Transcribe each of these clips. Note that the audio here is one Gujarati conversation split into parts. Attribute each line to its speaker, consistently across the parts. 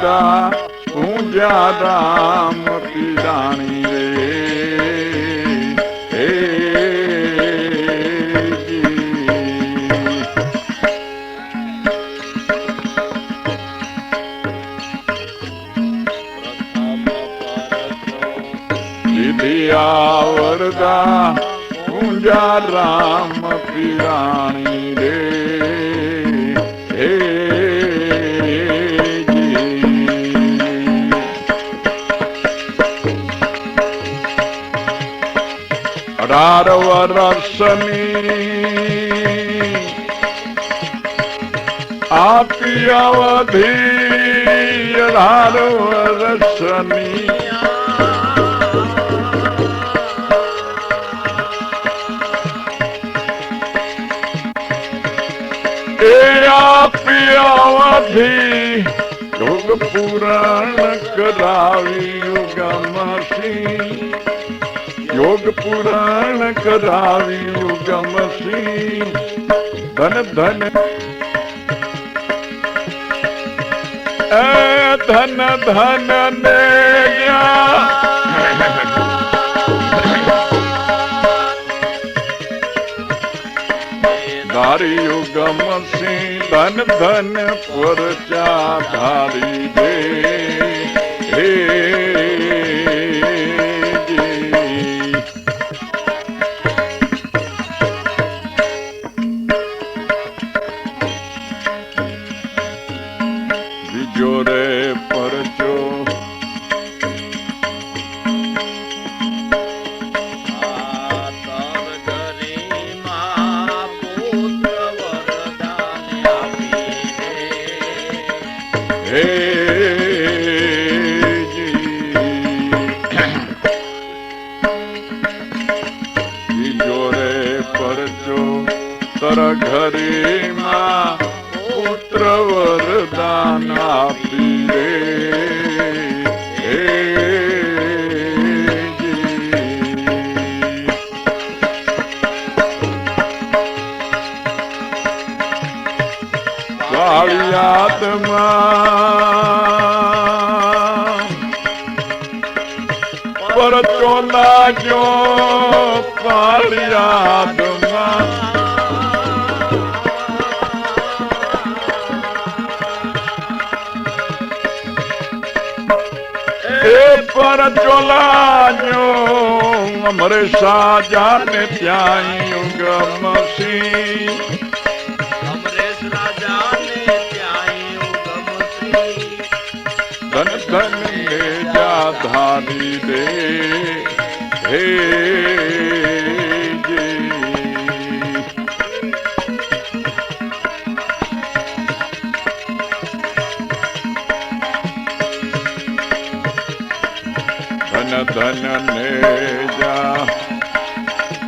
Speaker 1: વરદા પૂજા રામ પીરાણી રે હે દીધિયા વરદા પૂજા રામ પીરાણી રે હે 18 વર્ષની આપી અવધી 18 વર્ષની એ આપી અવધી યોગ પુરાણ કરાવી યુગમસી યોગ પુરાણ કરાવ્યું ગમસી ધન ધન ધન ધન ને ધાર્યું ગમસી ધન ધન પરચા ધારી દે હે જોરે પરચો હે જોરે પરચો તર ઘરીમાં પુત્ર વરદાન આપી રે કાળિયાદમાં પરચો લાગ્યો કાળિયાદમાં પરચો લાગ્યો અમરે સાજાને ત્યાં ગમસી ધન ધન ને જા ધારી દે હે ધન ને જા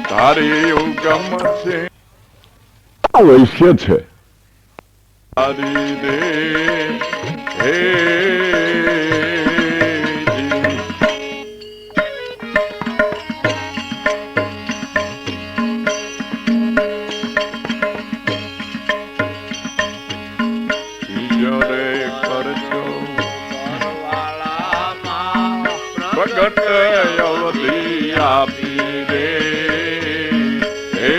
Speaker 1: તારી ઉગમ છે વૈશ્ય છે તારી દે હે જોરે કરજો પ્રગટ અવધી આપી દે હે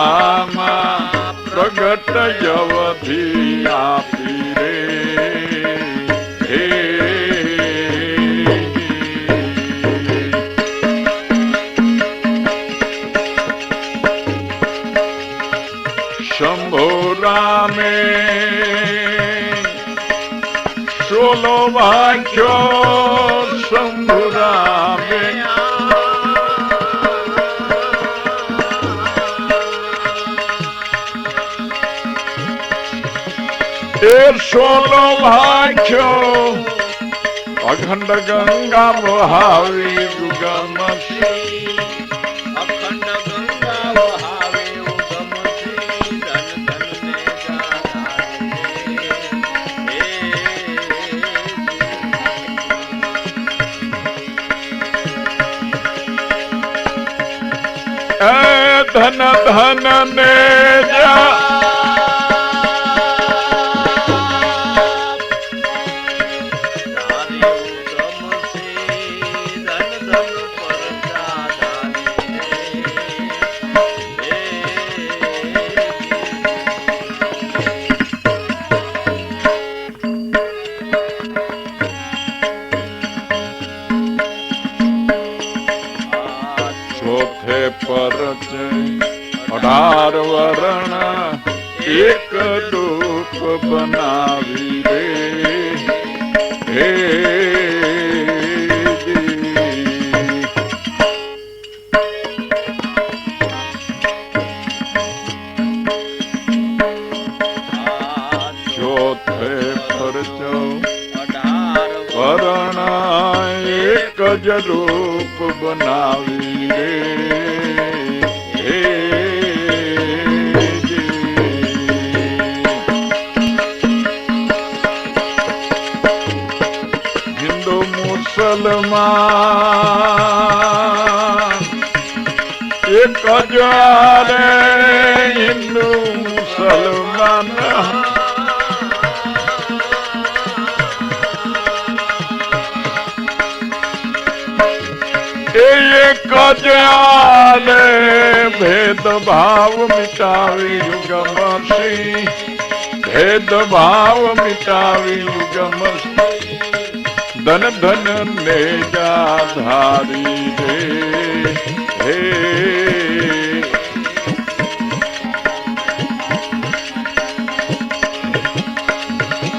Speaker 1: બરવાળામાં પ્રગટ અવધી આપી દે હે શંભો રામે સોલો વાંચ્યો શંભુ રામે એ સોલો વાંચ્યો અખંડ ગંગા વહાવી ગમસી ધન ધન ને જા પરચે 18 વરણ એક રૂપ બનાવી રે હે ચોથે પરચો 18 વરણ એક જ રૂપ બનાવી રે મુસલમાન એક જારે હિન્દુ મુસલમાન એક જારે ભેદભાવ મિટાવી યુગમસી ભેદભાવ મિટાવી યુગમસી ધન ધન ને જા ધારી રે હે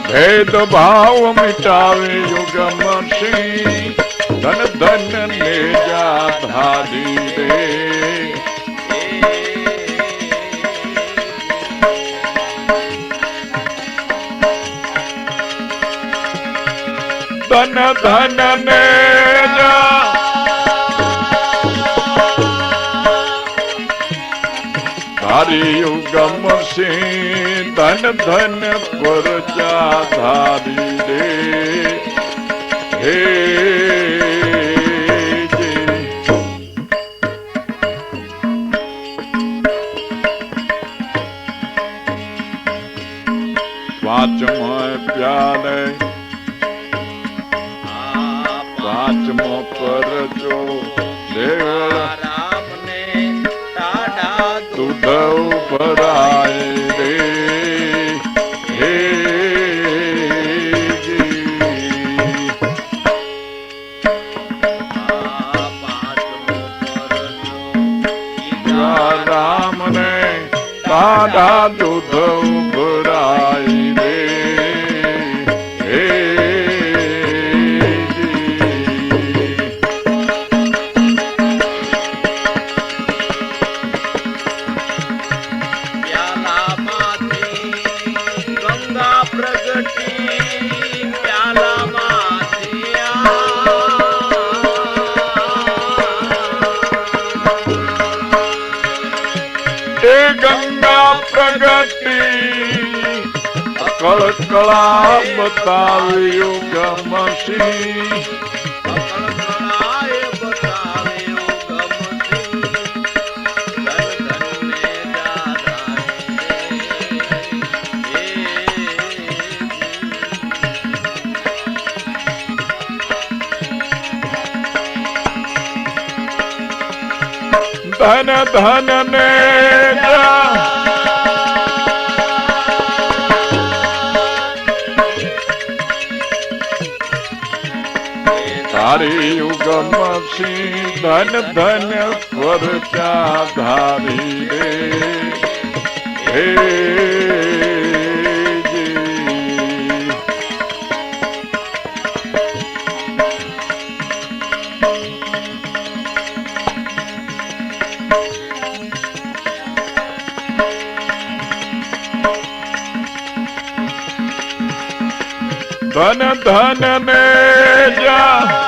Speaker 1: ભેદભાવ મિટાવે યુગમસી ધન ધન ને જા ધારી રે ધન ધન ને જા ધારી યુગમસી ધન ધન પરચા ધારી રે હે પાંચમો પ્યાલે પાંચમો પરચો રામ ને ટાઢા દૂધ ભરાય રે હે રામ ને ટાઢા દૂધ ભરાય રે હે ગંગા પ્રગતિ કળકળા બતાવ્યું ગમસી ધન ધન ને જા તારી યુગમસી ધન ધન પરચા ધારી રે હે ધન ધન ને જા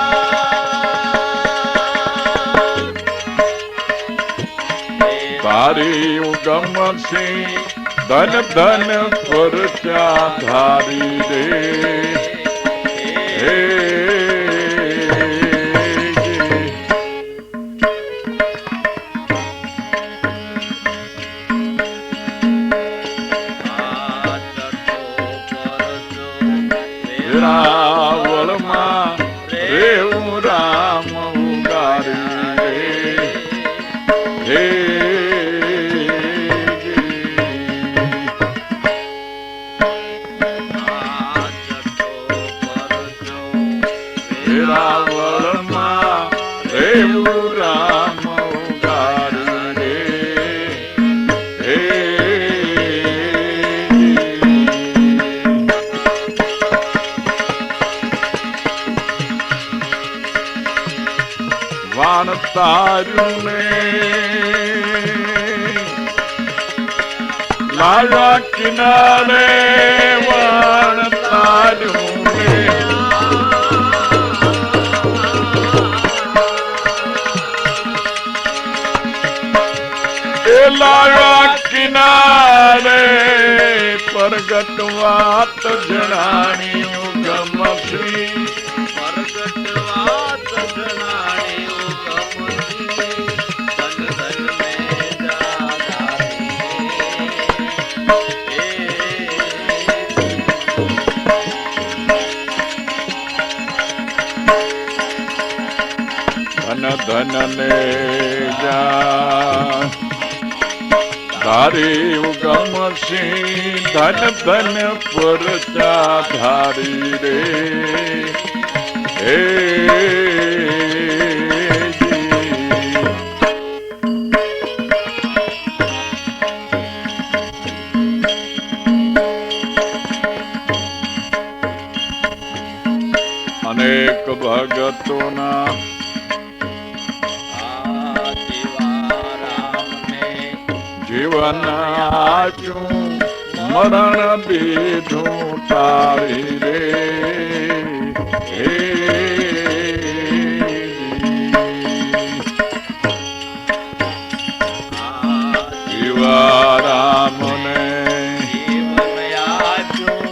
Speaker 1: તારી ઉગમસી ધન ધન પરચા ધારી રે હે તારું ને લાલા કિનારે વણ તારું ને એ લાલા કિનારે પ્રગટ વાત જણાણી ગમસી
Speaker 2: પ્રગટ વાત જણાણી ગમસી ધન ધન મેં
Speaker 1: ધન ધન ને જા ધારી ઉગમસી ધન ધન પરચા ધારી રે હે અનેક ભગતોના જીવન આચું મરણ બીધું ટાળી રે જીવા રામને
Speaker 2: જીવન આચું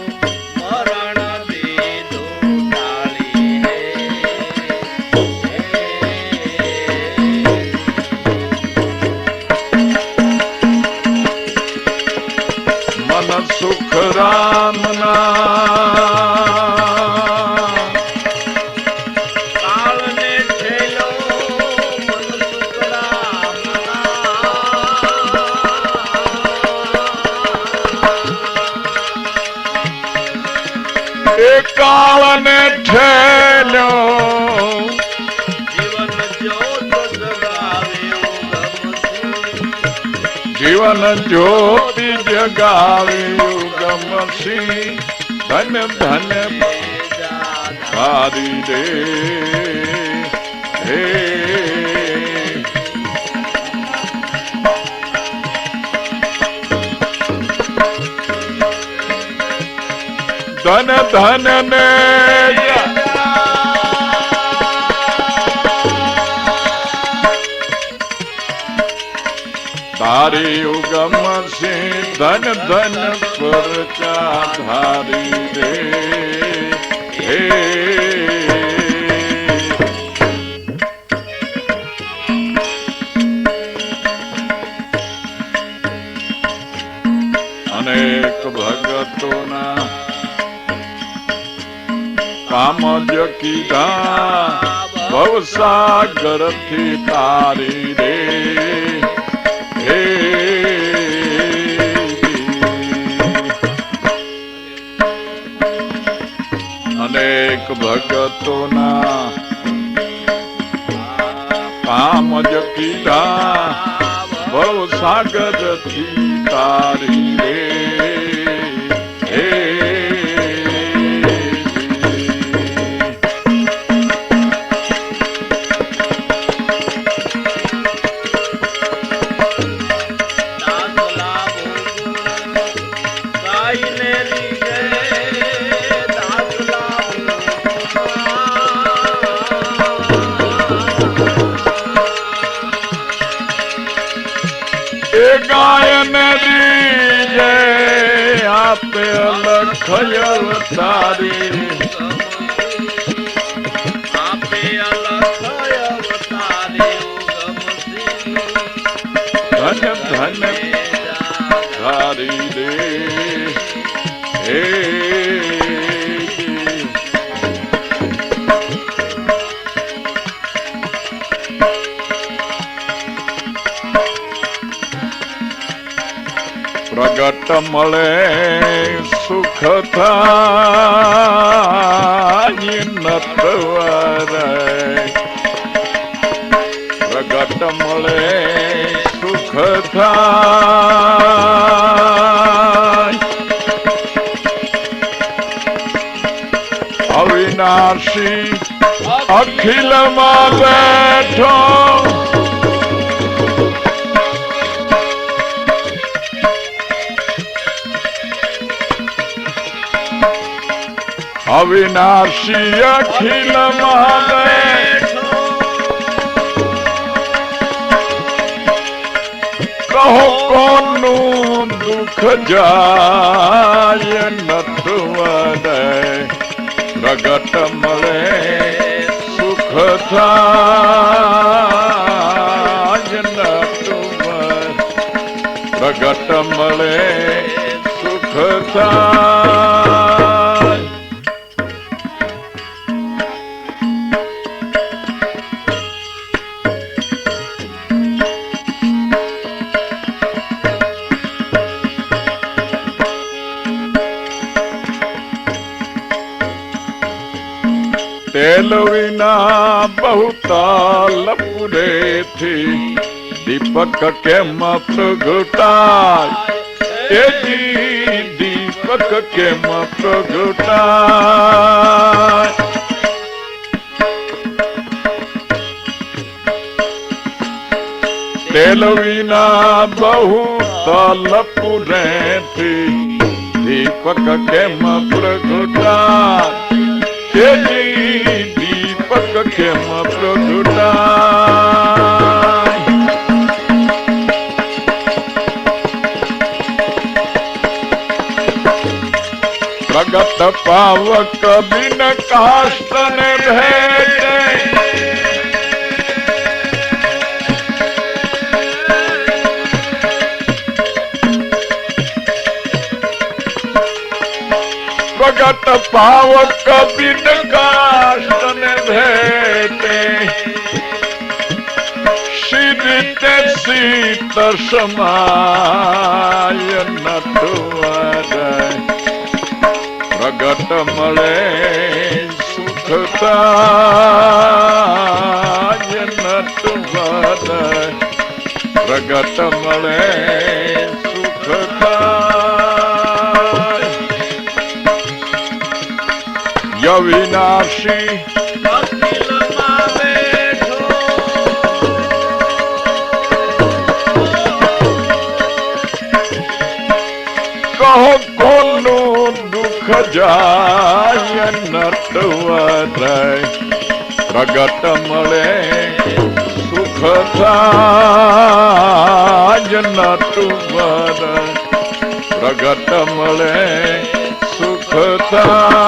Speaker 2: મરણ બીધું ટાળી
Speaker 1: સુખ રામના
Speaker 2: કાળને છેલો મન સુખ રામના
Speaker 1: એ કાળને ઠેલ્યો
Speaker 2: જીવન જ્યોત જગાવ્યું
Speaker 1: જીવન જ્યોતિ જગાવ્યું ગમસી ધન ધન ધારી રે હે ધન ધન ને તારી ઉગમસી ધન ધન પરચા ધારી રે હે અનેક ભગતોના કામ જ કીધા ભવસાગર થી તારી રે હે અનેક ભગતોના કામ જ કીધા ભવસાગર થી તારી રે હે ગાયન દીજે આપે અલખ અવતારી
Speaker 2: આપે અલખ અવતારી
Speaker 1: ધન ધન ધારી રે હે પ્રગટ મળે સુખ થાય નતવર પ્રગટ મળે સુખ થાય અવિનાશી અખિલ માં બેઠો અવિનાશી અખિલ મહાદેવ કહો કોનું દુઃખ જાય નટવરે પ્રગટ મળે સુખ થાય નટવર પ્રગટ મળે સુખ થાય તેલ વિના બહુતાલ પૂરેથી દીપક કેમ પ્રગટાય એજી દીપક કેમ પ્રગટાય તેલ વિના બહુતાલ પૂરેથી દીપક કેમ પ્રગટાય દીપક કેમ પ્રગટાય પ્રગટ પાવક બિન કાષ્ટ ને ભેટે પ્રગટ પાવક બિન કાષ્ટ ને ભેટે શીતે શીત સમાય નટવરે પ્રગટ મળે સુખ થાય નટવરે પ્રગટ મળે સુખ થાય અવિનાશી
Speaker 2: અખિલમાં બેઠો
Speaker 1: કહો કોનું દુઃખ જાય નટવરે પ્રગટ મળે સુખ થાય નટવરે પ્રગટ મળે સુખ થાય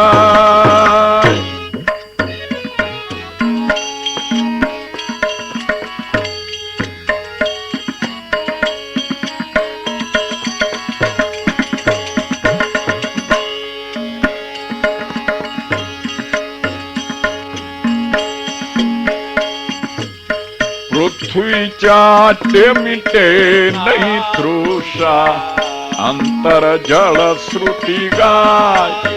Speaker 1: પૃથ્વી ચાટે મીટે નહીં તૃષા અંતર જળ શ્રુતિ ગાય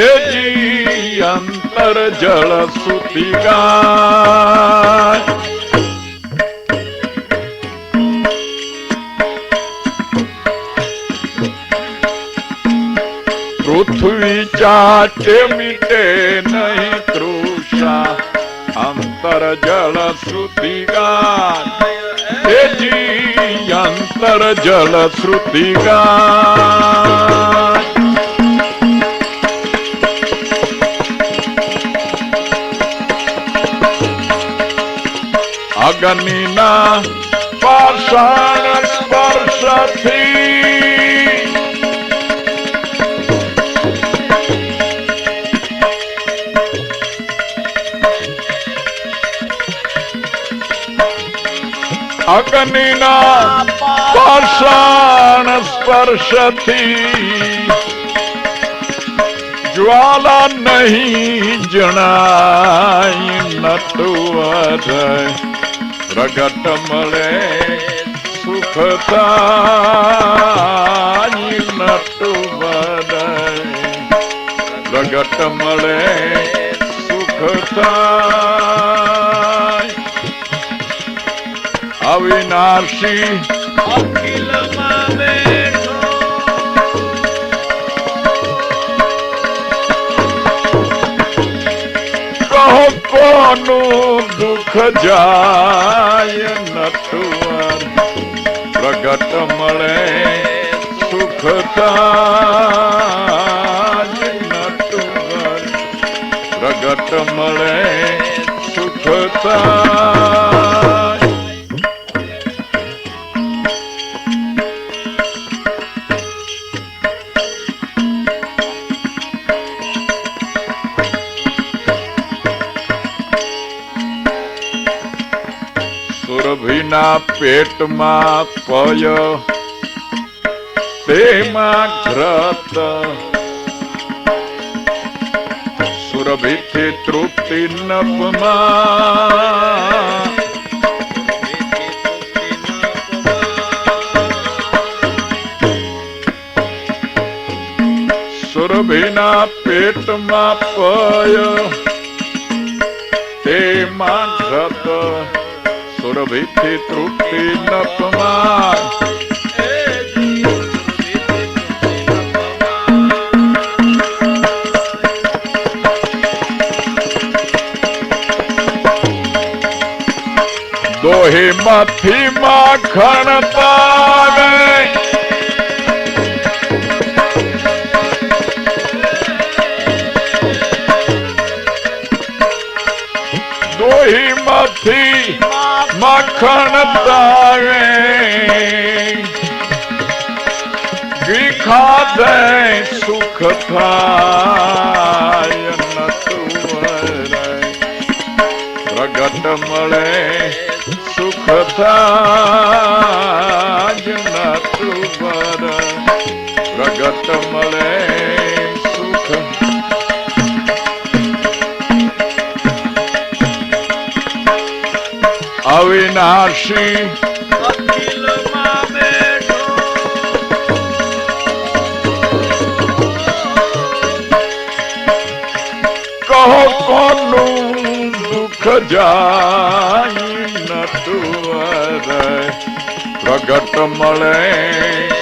Speaker 1: એજી અંતર જળ શ્રુતિ ગાય પૃથ્વી ચાટે મીટે નહીં તૃષા અંતર જળ શ્રુતિ ગાય એજી અંતર જળ શ્રુતિ ગાય અગ્નિના પાષાણ સ્પર્શથી અગ્નિના પાષાણ સ્પર્શથી જ્વાલા નહીં જણાય નટવરે પ્રગટ મળે સુખ થાય નટવરે પ્રગટ મળે સુખ થાય અવિનાશી
Speaker 2: અખિલમાં બેઠો
Speaker 1: કહો કોનું દુઃખ જાય નટવર પ્રગટ મળે સુખ થાય નટવર પ્રગટ મળે સુખ થાય. સુરભીના પેટમાં પય તેમાં ઘ્રત સુરભીથી તૃપ્તિ નપમાં સુરભીના પેટમાં પય તેમાં ઘ્રત સુરભીથી તૃપ્તિ નપમાં દોહીમાંથી માખણ પાવે દોહીમાંથી માખણ તાવે ઘી ખાધે સુખ થાય પ્રગટ મળે સુખ થાય નતું બર પ્રગટ મળે સુખ. અવિનાશી
Speaker 2: અખિલમાં બેઠો
Speaker 1: કહો કોનું દુઃખ જાય નતું પ્રગટ મળે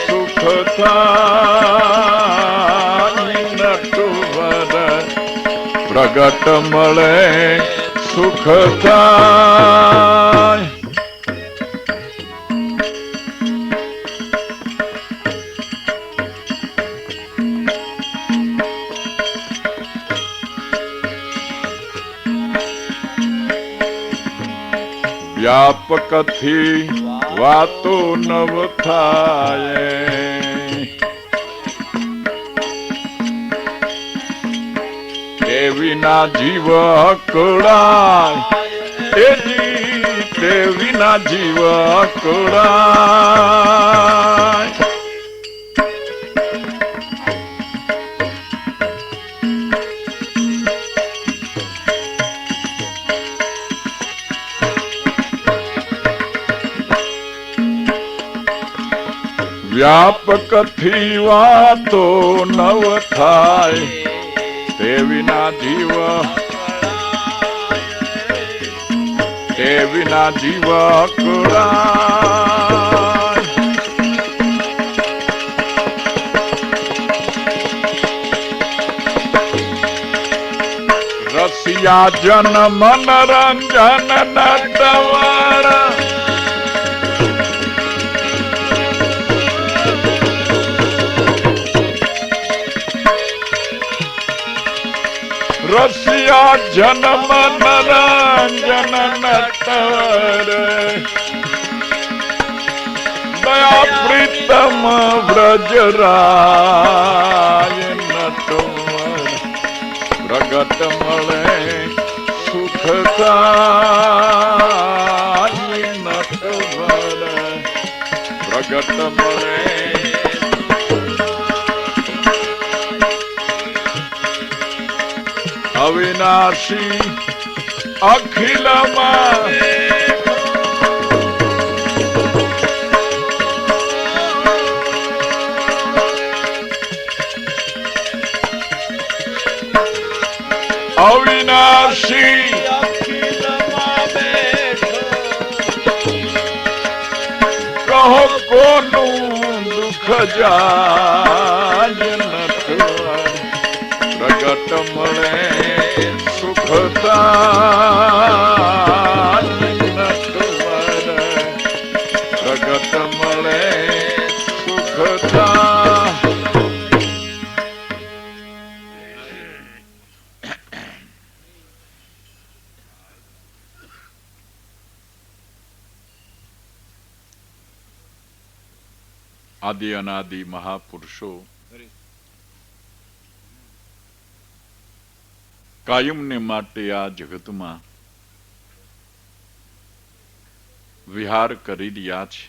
Speaker 1: સુખ થાય નતું પ્રગટ મળે સુખ થાય. વ્યાપકથી વાતો નવ થાય તે વિના જીવ અકળાય તે વિના જીવ અકળાય. વ્યાપકથી વાતો નવ થાય તે વિના જીવ અકળાય. રસિયા જન મનરંજન નટવર રસિયા જન્મ નરંજન નટવર દયા પ્રીતમ વ્રજરાય નટવર પ્રગટ મળે સુખ થાય નટવર પ્રગટ મળે અવિનાશી અખિલમાં અવિનાશી
Speaker 2: અખિલમાં બેઠો
Speaker 1: કહો કોનું દુઃખ જાય નટવર પ્રગટ મળે સુખ થાય નટવર પ્રગટ મળે સુખ થાય. આદિ અનાદિ મહાપુરુષો કાયમને માટે આ જગતમાં વિહાર કરી રહ્યા છે.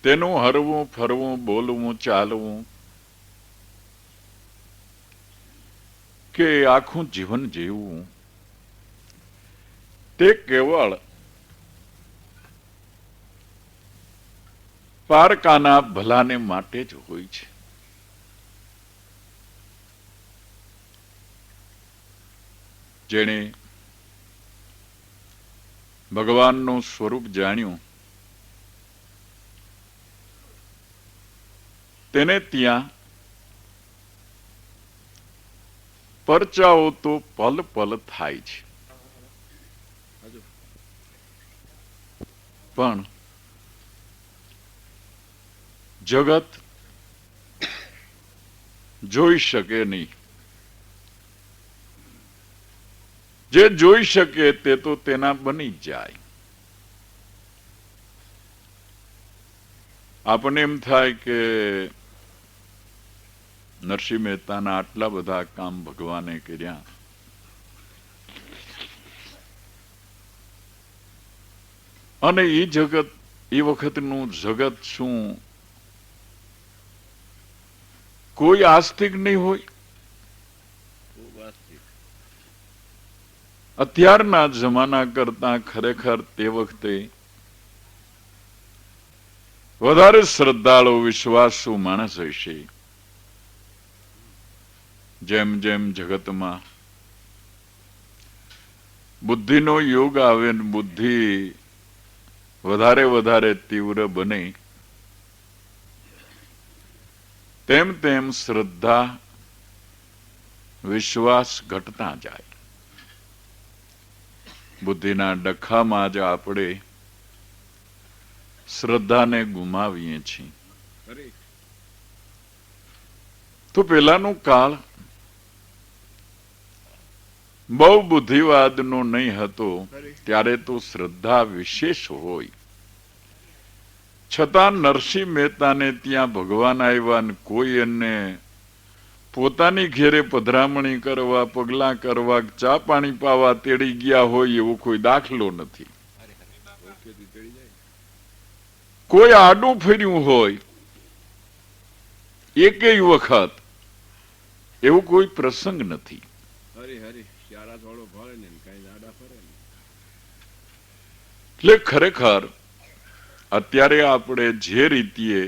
Speaker 1: તેનું હરવું ફરવું બોલવું ચાલવું કે આખું જીવન જીવવું તે કેવળ પારકાના ભલાને માટે જ હોય છે. જેણે ભગવાનનું સ્વરૂપ જાણ્યું તેને ત્યાં પરચાઓ તો પલ પલ થાય છે. પણ જગત જોઈ શકે નહીં. જે જોઈ શકે તે તો તેના બની જાય. આપણને એમ થાય કે નરસિંહ મહેતાના આટલા બધા કામ ભગવાને કર્યા, અને એ જગત એ વખતનું જગત શું કોઈ આસ્તિક નહીં હોય? અત્યારના જમાના કરતા ખરેખર તે વખતે વધારે શ્રદ્ધાળુ વિશ્વાસુ માણસ હશે. જેમ જેમ જગતમાં બુદ્ધિનો યોગ આવે, બુદ્ધિ વધારે વધારે તીવ્ર બને, તેમ તેમ શ્રદ્ધા વિશ્વાસ ઘટતા જાય. બુદ્ધિના ડખામાં જ આપણે શ્રદ્ધાને ગુમાવીએ છીએ. તો પેલાનું કાળ બહુ બુદ્ધિવાદનો નહીં હતો, ત્યારે તો શ્રદ્ધા વિશેષ હોય. છતાં નરસિંહ મહેતાને ત્યાં ભગવાન આવ્યા ને કોઈ એને પોતાની ઘેરે પધરામણી કરવા, પગલા કરવા, ચા પાણી પાવા તેડી ગયા હોય એવો કોઈ દાખલો નથી. કોઈ આડું ફર્યું હોય એકેય વખત એવું કોઈ પ્રસંગ નથી. એટલે ખરેખર અત્યારે આપણે જે રીતે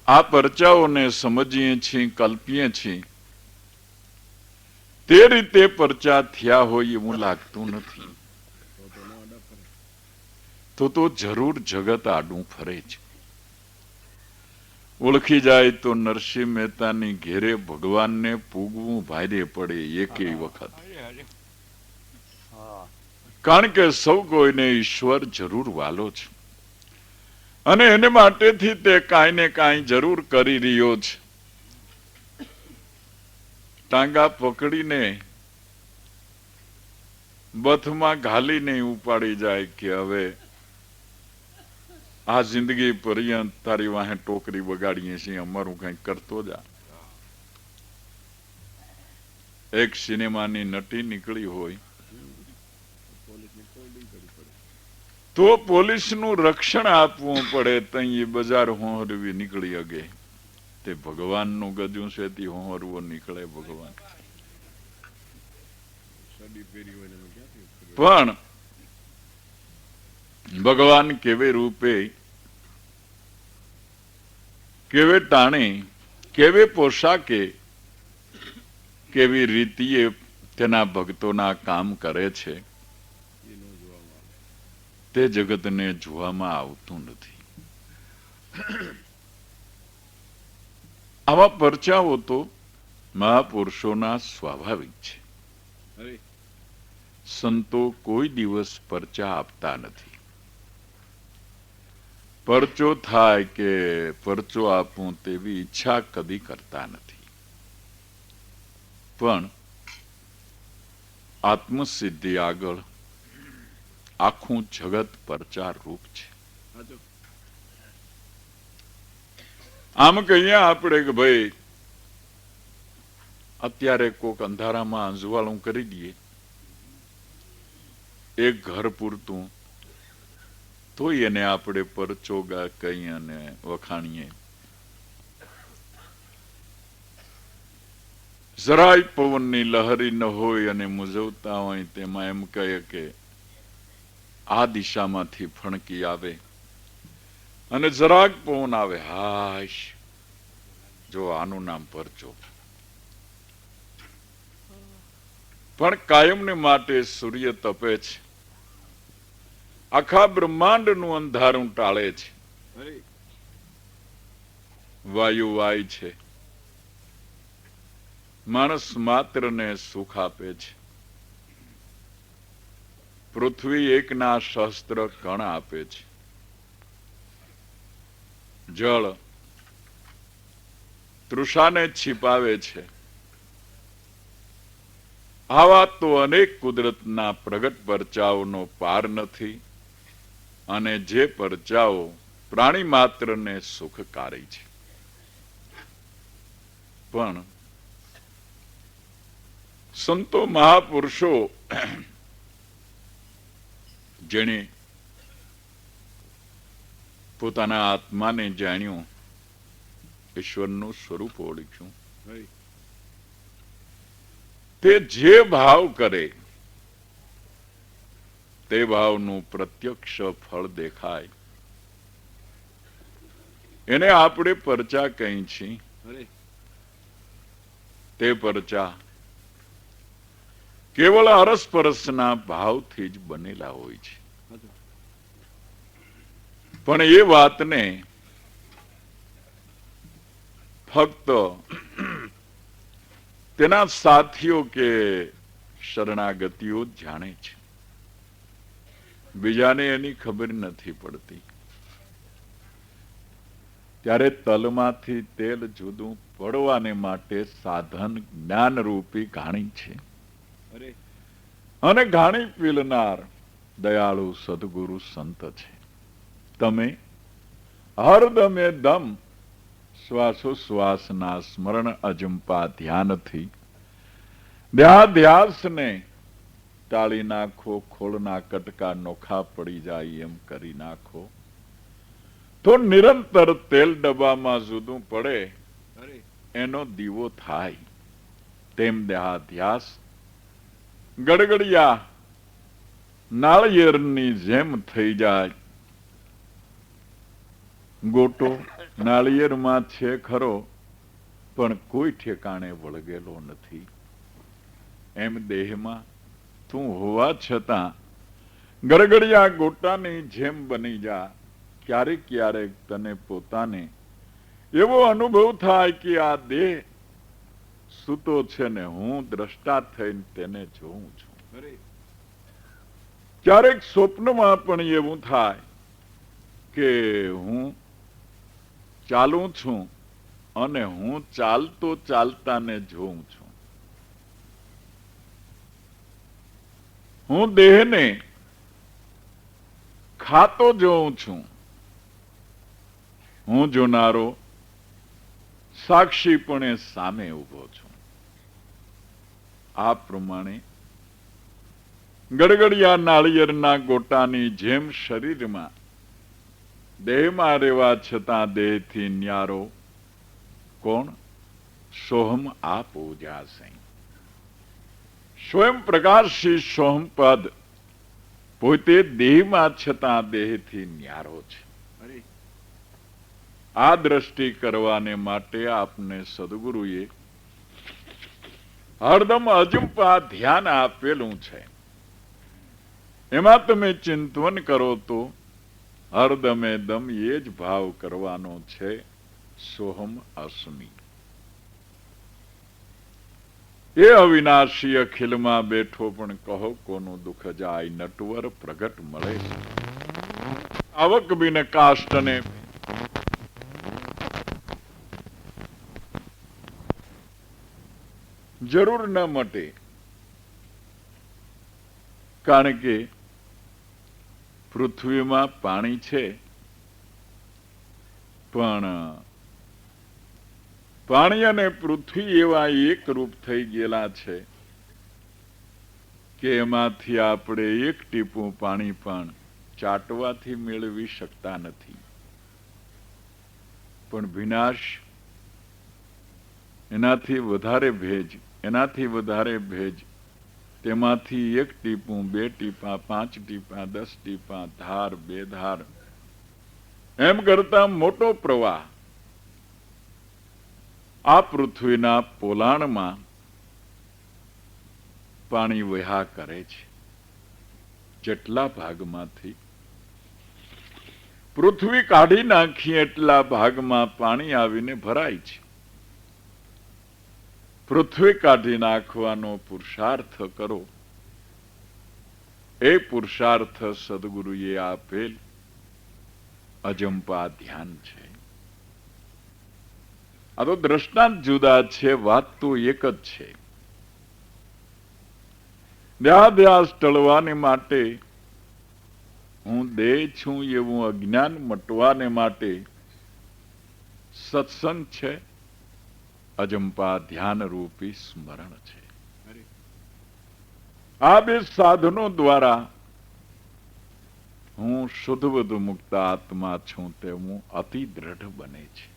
Speaker 1: આ પરચાઓને સમજીએ છીએ, કલ્પીએ છીએ, તે રીતે પરચા થયા હોય એવું લાગતું નથી. તો જરૂર જગત આડું ફરે છે. ઓળખી જાય તો નરસિંહ મહેતાની ઘેરે ભગવાનને પૂગવું ભારે પડે એકેય વખત. કારણ કે સૌ કોઈને ઈશ્વર જરૂર વાલો છે, અને એને માટેથી તે કાંઈ ને કાંઈ જરૂર કરી રહ્યો છે. ટાંગા પકડીને બથમાં ઘાલીને ઉપાડી જાય કે હવે આ જિંદગી પર્યંત તારી વાહે ટોકરી બગાડીએ છીએ, અમારું કઈ કરતો જા. એક સિનેમાની નટી નીકળી હોય તો પોલીસનું રક્ષણ આપવું પડે, તઈ બજાર હોહરવી નીકળી અગે. તે ભગવાનનું ગજું છે તે હોહરવો નીકળે ભગવાન. પણ ભગવાન કેવે રૂપે, કેવે ટાણે, કેવે પોશાકે, કેવી રીતિએ તેના ભક્તોના કામ કરે છે તે જગતને જોવામાં આવતું નથી. આવા પરચાઓ તો મહાપુરુષોના સ્વાભાવિક છે. સંતો કોઈ દિવસ પરચા આપતા નથી. પરચો થાય કે પરચો આપું તેવી ઈચ્છા કદી કરતા નથી. પણ આત્મસિદ્ધિ આગળ આખું જગત પરચાર રૂપ છે. આમ કહીએ આપણે કે ભાઈ અત્યારે કોક અંધારામાં અંજવાળું કરી દઈએ એક ઘર પૂરતું, તો એને આપણે પરચોગા કહી અને વખાણીએ. જરાય પવનની લહેરી ન હોય અને મુજવતા હોય તેમાં એમ કહે કે આ દિશામાંથી ફણકી આવે અને જરાક પવન આવે, હાશ, જો આનું નામ પરચો. પણ કાયમને માટે સૂર્ય તપે છે, આખા બ્રહ્માંડનું અંધારું ટાળે છે, વાયુ વાય છે, માણસ માત્રને સુખ આપે છે, પૃથ્વી એકના સહસ્ત્ર કણ આપે છે, જળ તૃષાને छिपाવે છે. આવા તો અનેક કુદરતના પ્રગટ પરચાઓનો પાર નથી, અને જે પરચાઓ પ્રાણી માત્રને સુખકારી છે. પણ સંતો મહાપુરુષો જેણે પોતાના આત્માને જાણ્યું, ઈશ્વરનું સ્વરૂપ ઓળખ્યું, તે જે ભાવ કરે તે ભાવનું પ્રત્યક્ષ ફળ દેખાય. એને આપણે પરચા કહી છીએ. તે પરચા કેવળ અરસપરસના ભાવથી જ બનેલા હોય છે. પણ એ વાતને ફક્ત તેના સાથીઓ કે શરણાગતિઓ જ જાણે છે, બીજાને એની ખબર નથી પડતી. ત્યારે તલમાંથી તેલ જુદું પડવાને માટે સાધન જ્ઞાનરૂપી ઘાણી છે, અને ઘાણી પીલનાર દયાળુ સદગુરુ સંત છે. તમે હરદમે દમ શ્વાસોશ્વાસના સ્મરણ અજંપા ધ્યાનથી ધ્યાસને ટાળી નાખો. ખોળના કટકા નોખા પડી જાય એમ કરી નાખો, તો નિરંતર તેલ ડબ્બામાં જુદું પડે એનો દીવો થાય. તેમ દેહાધ્યાસ ગડગડિયા નાળિયેરની જેમ થઈ જાય. ગોટો નાળિયેરમાં છે ખરો, પણ કોઈ ઠેકાણે વળગેલો નથી. એમ દેહમાં તું હોવા છતાં ગડગડિયા ગોટાની જેમ બની જા. ક્યારેક ક્યારેક તને પોતાને એવો અનુભવ થાય કે આ દેહ સૂતો છે ને હું દ્રષ્ટા થઈને તેને જોઉં છું. ક્યારેક સ્વપ્નમાં પણ એવું થાય કે હું ચાલું છું અને હું ચાલતો ચાલતાને જોઉં છું. હું દેહને ખાતો જોઉં છું. હું જોનારો સાક્ષીપણે સામે ઉભો છું. આ પ્રમાણે ગડગડિયા નાળિયેરના ગોટાની જેમ શરીરમાં દેહમાં રહેવા છતાં દેહથી ન્યારો કોણ? સોહમ આપ ઓજાસે. સ્વયં પ્રકાશી સોહમ પદ પોતે દેહમાં છતાં દેહથી ન્યારો છે. આ દ્રષ્ટિ કરવાને માટે આપને સદગુરુએ હરદમ અજંપા ધ્યાન આપેલું છે. એમાં તમે ચિંતન કરો તો હરદમે દમ એ જ ભાવ કરવાનો છે, સોહમ અસ્મિ. એ અવિનાશી અખિલમાં બેઠો પણ કહો કોનું દુઃખ જાય. નટવર પ્રગટ મળે છે, આવક બિન કાષ્ટને જરૂર ન મટે. કારણ કે પૃથ્વીમાં પાણી છે, પણ પાણી અને પૃથ્વી એવા એક રૂપ થઈ ગયેલા છે કે એમાંથી આપણે એક ટીપું પાણી પણ ચાટવાથી મેળવી શકતા નથી. પણ વિનાશ, એનાથી વધારે ભેજ, તેમાંથી એક ટીપું, 2 ટીપા, 5 ટીપા, 10 ટીપા, ધાર, 2 ધાર, એમ કરતા મોટો પ્રવાહ આ પૃથ્વીના પોલાણમાં પાણી વહ્યા કરે છે. જેટલા ભાગમાંથી પૃથ્વી કાઢી નાખી એટલા ભાગમાં પાણી આવીને ભરાય છે. પૃથ્વી કાઢી નાખવાનો પુરુષાર્થ કરો, એ પુરુષાર્થ સદગુરુએ આપેલ અજંપા ધ્યાન છે. આ તો દ્રષ્ટાંત જુદા છે, વાત તો એક જ છે. દેહાધ્યાસ ટળવાને માટે, હું દેહ છું એવું અજ્ઞાન મટવાને માટે સત્સંગ છે, અજંપા ધ્યાન રૂપી સ્મરણ છે. આ બે સાધનો દ્વારા હું શુદ્ધ મુક્ત આત્મા છું તેવું અતિ દ્રઢ બને છે.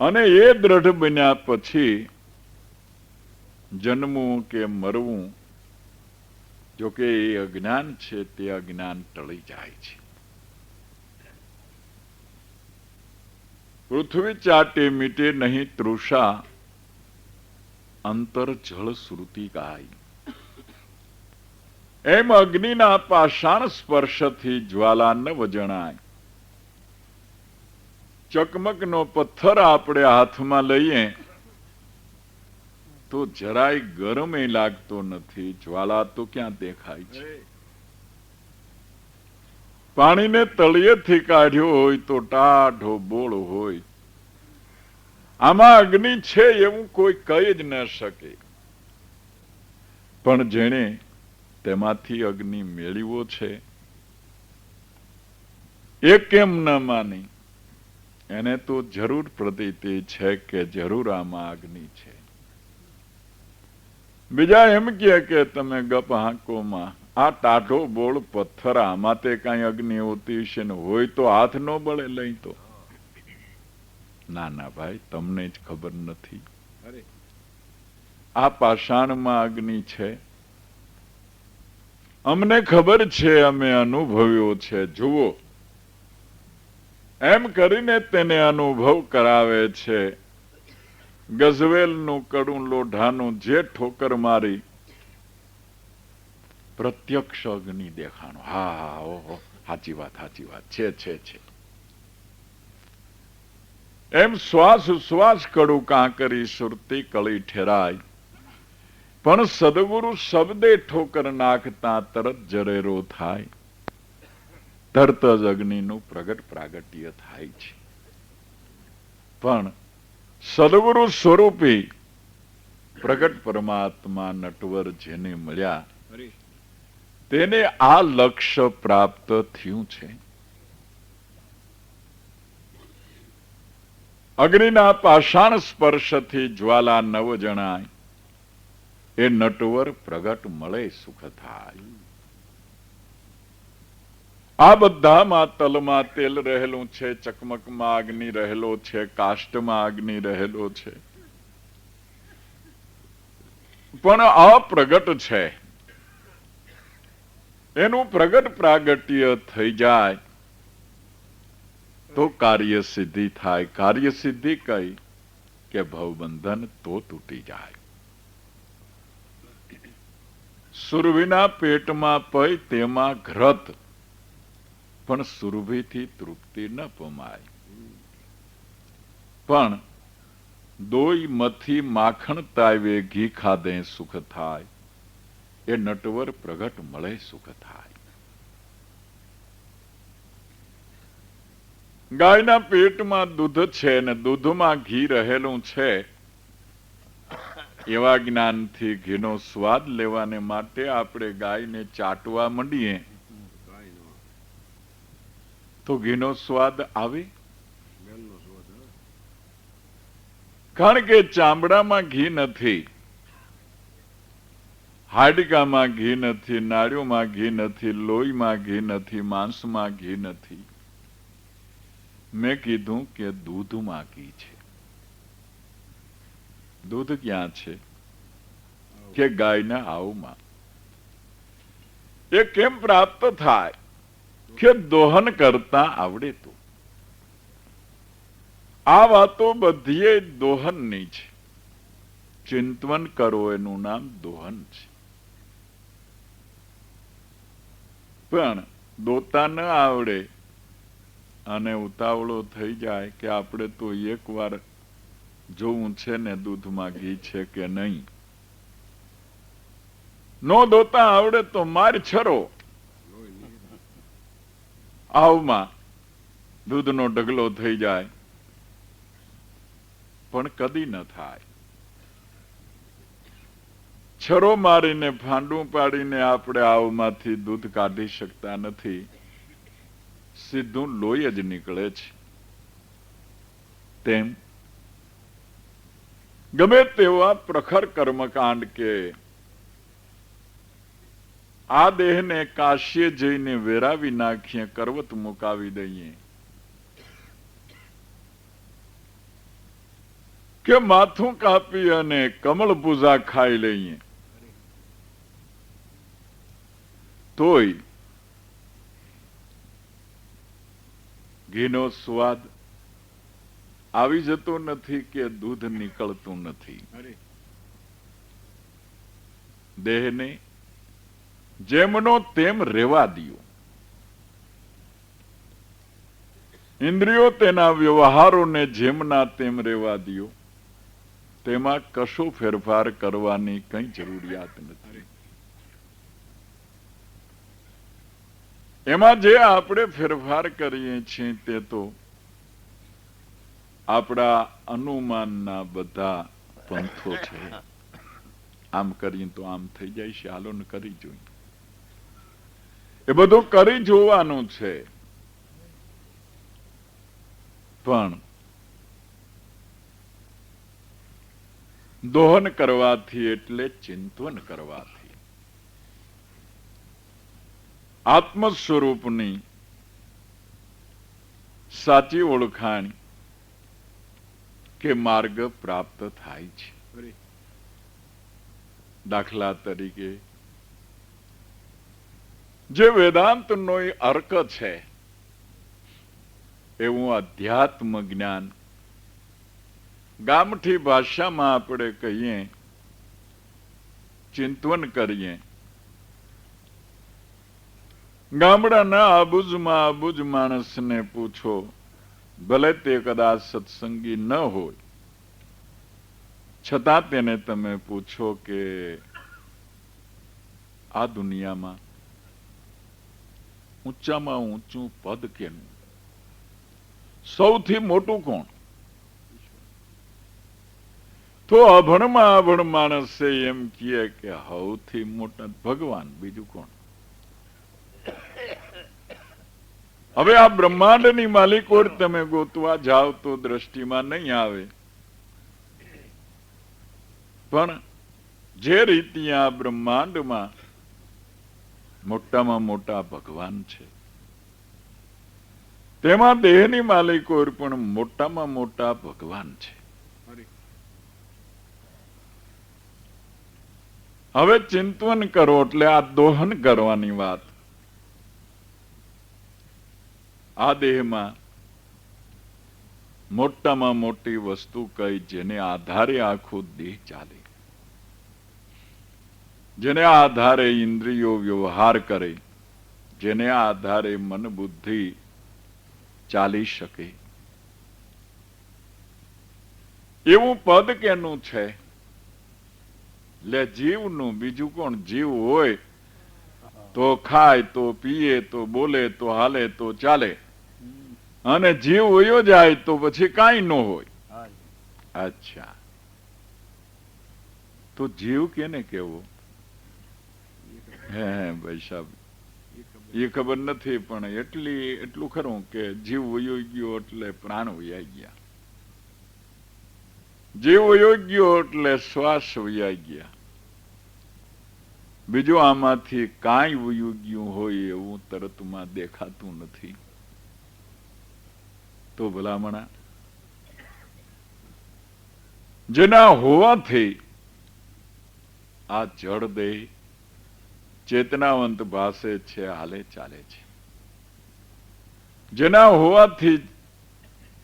Speaker 1: અને એ દ્રઢ બન્યા પછી જન્મવું કે મરવું, જો કે એ અજ્ઞાન છે તે અજ્ઞાન ટળી જાય છે. પૃથ્વી ચાટે મીટે નહીં તૃષા, અંતર જળ શ્રુતિ ગાય. એમ અગ્નિના પાષાણ સ્પર્શથી જ્વાલા ન વજણાય. ચકમકનો પથ્થર આપણે હાથમાં લઈએ તો જરાય ગરમ એ લાગતો નથી, જ્વાલા તો ક્યાં દેખાય છે. પાણીને તળિયેથી કાઢ્યો હોય તો ટાઢો બોળ હોય. આમાં અગ્નિ છે એવું કોઈ કહી જ ન શકે. પણ જેણે તેમાંથી અગ્નિ મેળવ્યો છે એ કેમ ન માની? એને તો જરૂર પ્રતીતિ છે કે જરૂર આમાં અગ્નિ છે. બીજા એમ કે તમે ગપ હાંકોમાં આ ટાઢો બોળ પથ્થર, આમાં તે કઈ અગ્નિ હોતી છે ને હોય તો હાથ ન બળે લઈ તો. ના ના ભાઈ, તમને જ ખબર નથી. આ પાષાણમાં અગ્નિ છે, અમને ખબર છે, અમે અનુભવ્યો છે, જુઓ. એમ કરીને તેને અનુભવ કરાવે છે. ગઝવેલનું કડું લોઢાનું જે ઠોકર મારી પ્રત્યક્ષ અગ્નિ દેખાણો. હા, ઓહો, સાચી વાત છે. એમ શ્વાસ કડું કાંકરી સુરતી કળી ઠેરાય. પણ સદગુરુ શબ્દે ઠોકર નાખતા તરત જરેરો થાય. તરત જ અગ્નિનું પ્રગટ પ્રાગટ્ય થાય છે. પણ સદગુરુ સ્વરૂપી પ્રગટ પરમાત્મા નટવર જેને મળ્યા તેને આ લક્ષ્ય પ્રાપ્ત થયું છે. અગ્નિના પાષાણ સ્પર્શથી જ્વાલા નવ જણાય. એ નટવર પ્રગટ મળે સુખ થાય. આ બધામાં તલમાં તેલ રહેલું છે, ચકમકમાં અગ્નિ રહેલો છે, કાષ્ટમાં અગ્નિ રહેલો છે, પણ અપ્રગટ છે. એનું પ્રગટ પ્રાગટ્ય થઈ જાય તો કાર્ય સિદ્ધિ થાય. કાર્ય સિદ્ધિ કઈ કે ભવબંધન તો તૂટી જાય. સુરભીના પેટમાં પય તેમાં ઘ્રત, પણ સુરભીથી તૃપ્તિ ન પમાય. પણ દોઈ મથી માખણ તાવે ઘી ખાધે સુખ થાય. એ નટવર પ્રગટ મળે સુખ થાય. ગાયના પેટમાં દૂધ છે ને દૂધમાં ઘી રહેલું છે. એવા જ્ઞાનથી ઘીનો સ્વાદ લેવાને માટે આપણે ગાયને ચાટવા માંડીએ તો ઘીનો સ્વાદ આવે? કારણ કે ચામડામાં ઘી નથી, હાડકામાં ઘી નથી, નાળીઓમાં ઘી નથી, લોહીમાં ઘી નથી, માંસમાં ઘી નથી. મેં કીધું કે દૂધમાં ઘી છે. દૂધ ક્યાં છે? કે ગાયના આવમાં. એ કેમ પ્રાપ્ત થાય? કે દોહન કરતા આવડે તો. આ વાતો બધી દોહનની છે. ચિંતન કરો એનું નામ દોહન છે. પણ દોતા ન આવડે અને ઉતાવળો થઈ જાય કે આપણે તો એકવાર જોવું છે ને દૂધમાં ઘી છે કે નહીં. નો દોતા આવડે તો માર છરો આવમાં દૂધનો ઢગલો થઈ જાય, પણ કદી ન થાય. છરો મારીને ફાંડું પાડીને આપણે આવમાંથી દૂધ કાઢી શકતા નથી. સીધું લોહી જ નીકળે છે. તેમ ગમે તેવા પ્રખર કર્મકાંડ કે આ દેહને કાશીએ જઈને વેરાવી નાખીએ, કરવત મુકાવી દઈએ, કે માથું કાપી અને કમળ પૂજા ખાઈ લઈએ, તોય ઘીનો સ્વાદ આવી જતો નથી કે દૂધ નીકળતું નથી. દેહને જેમનો તેમ રેવા દિયો. ઇન્દ્રિયો તેના વ્યવહારોને જેમના તેમ રેવા દિયો. તેમાં કશો ફેરફાર કરવાની કઈ જરૂરિયાત નથી. એમાં જે આપણે ફેરફાર કરીએ છીએ તે તો આપણા અનુમાનના બધા પંથો છે. આમ કરીએ તો આમ થઈ જાય છે, હાલો ને કરી જોઈએ. એ બધું કરી જોવાનું છે. પણ દોહન કરવાથી એટલે ચિંતન કરવાથી આત્મ સ્વરૂપની સાચી ઓળખાણ કે માર્ગ પ્રાપ્ત થાય છે. દાખલા તરીકે જે વેદાંતનો અર્ક છે એવું અધ્યાત્મ જ્ઞાન ગામઠી ભાષામાં આપણે કહીએ, ચિંતન કરીએ. ગામડાના અબુજમાં અબુજ માણસને પૂછો, ભલે તે કદાચ સત્સંગી ન હોય, છતાં તેને તમે પૂછો કે આ દુનિયામાં ઊંચામાં ઊંચું પદ કેનું, સૌથી મોટું કોણ? તો અભણમાં અભણ માણસે એમ કહે કે સૌથી મોટા ભગવાન, બીજું કોણ? હવે આ બ્રહ્માંડની માલિકો તમે ગોતવા જાઓ તો દ્રષ્ટિમાં નહીં આવે. પણ જે રીતે આ બ્રહ્માંડમાં મોટામાં મોટા ભગવાન છે, તેમાં દેહની માલિકો પણ મોટામાં મોટા ભગવાન છે. હવે ચિંતન કરો એટલે આ દોહન કરવાની વાત. આ દેહમાં મોટામાં મોટી વસ્તુ કઈ જેને આધારે આખું દેહ ચાલે, જેને આધારે ઇન્દ્રિયો વ્યવહાર કરે, જેને આધારે મન બુદ્ધિ ચાલી શકે, એવું પદ કેનું છે? લે જીવનું. બીજું કોણ? જીવ હોય તો ખાય તો પીએ તો બોલે તો હાલે તો ચાલે, અને જીવ વયો જાય તો પછી કાંઈ ન હોય. અચ્છા, તો જીવ કેને કેવો? હે ભાઈ સાહેબ, એ ખબર નથી, પણ એટલું ખરું કે જીવ વયો ગયો એટલે પ્રાણ વયા ગયા, જીવ વયો ગયો એટલે શ્વાસ વયા ગયા. બીજું આમાંથી કાંઈ વયું ગયું હોય એવું તરતમાં દેખાતું નથી. તો ભલામણા જેના હોવાથી આ જળ દેહ ચેતનાવંત ભાસે છે, હાલે ચાલે છે, જેના હોવાથી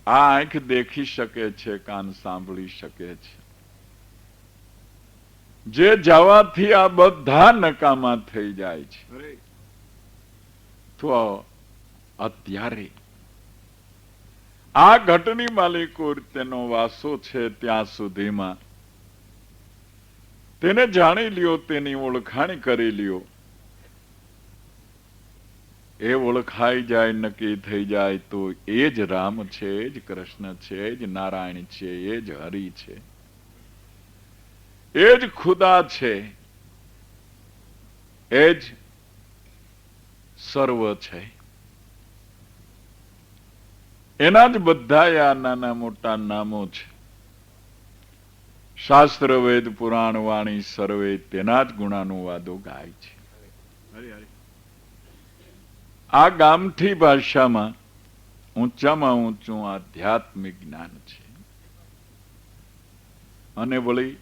Speaker 1: આ આંખ દેખી શકે છે, કાન સાંભળી શકે છે, જે જવાથી આ બધા નકામા થઈ જાય છે. તો અત્યારે આ ઘટની માલિકો તેનો વાસો છે ત્યાં સુધીમાં તેને જાણી લ્યો, તેની ઓળખાણ કરી લ્યો. એ ઓળખાઈ જાય, નક્કી થઈ જાય તો એ જ રામ છે, એ જ કૃષ્ણ છે, એ જ નારાયણ છે, એ જ હરિ છે, એ જ ખુદા છે, એ જ સર્વ છે. એના જ બધા આ નાના મોટા નામો છે. શાસ્ત્ર વેદ પુરાણ વાણી સર્વે તેના જ ગુણાનુવાદો ગાય છે. આ ગામઠી ભાષામાં ઊંચામાં ઊંચું આધ્યાત્મિક જ્ઞાન છે. અને વળી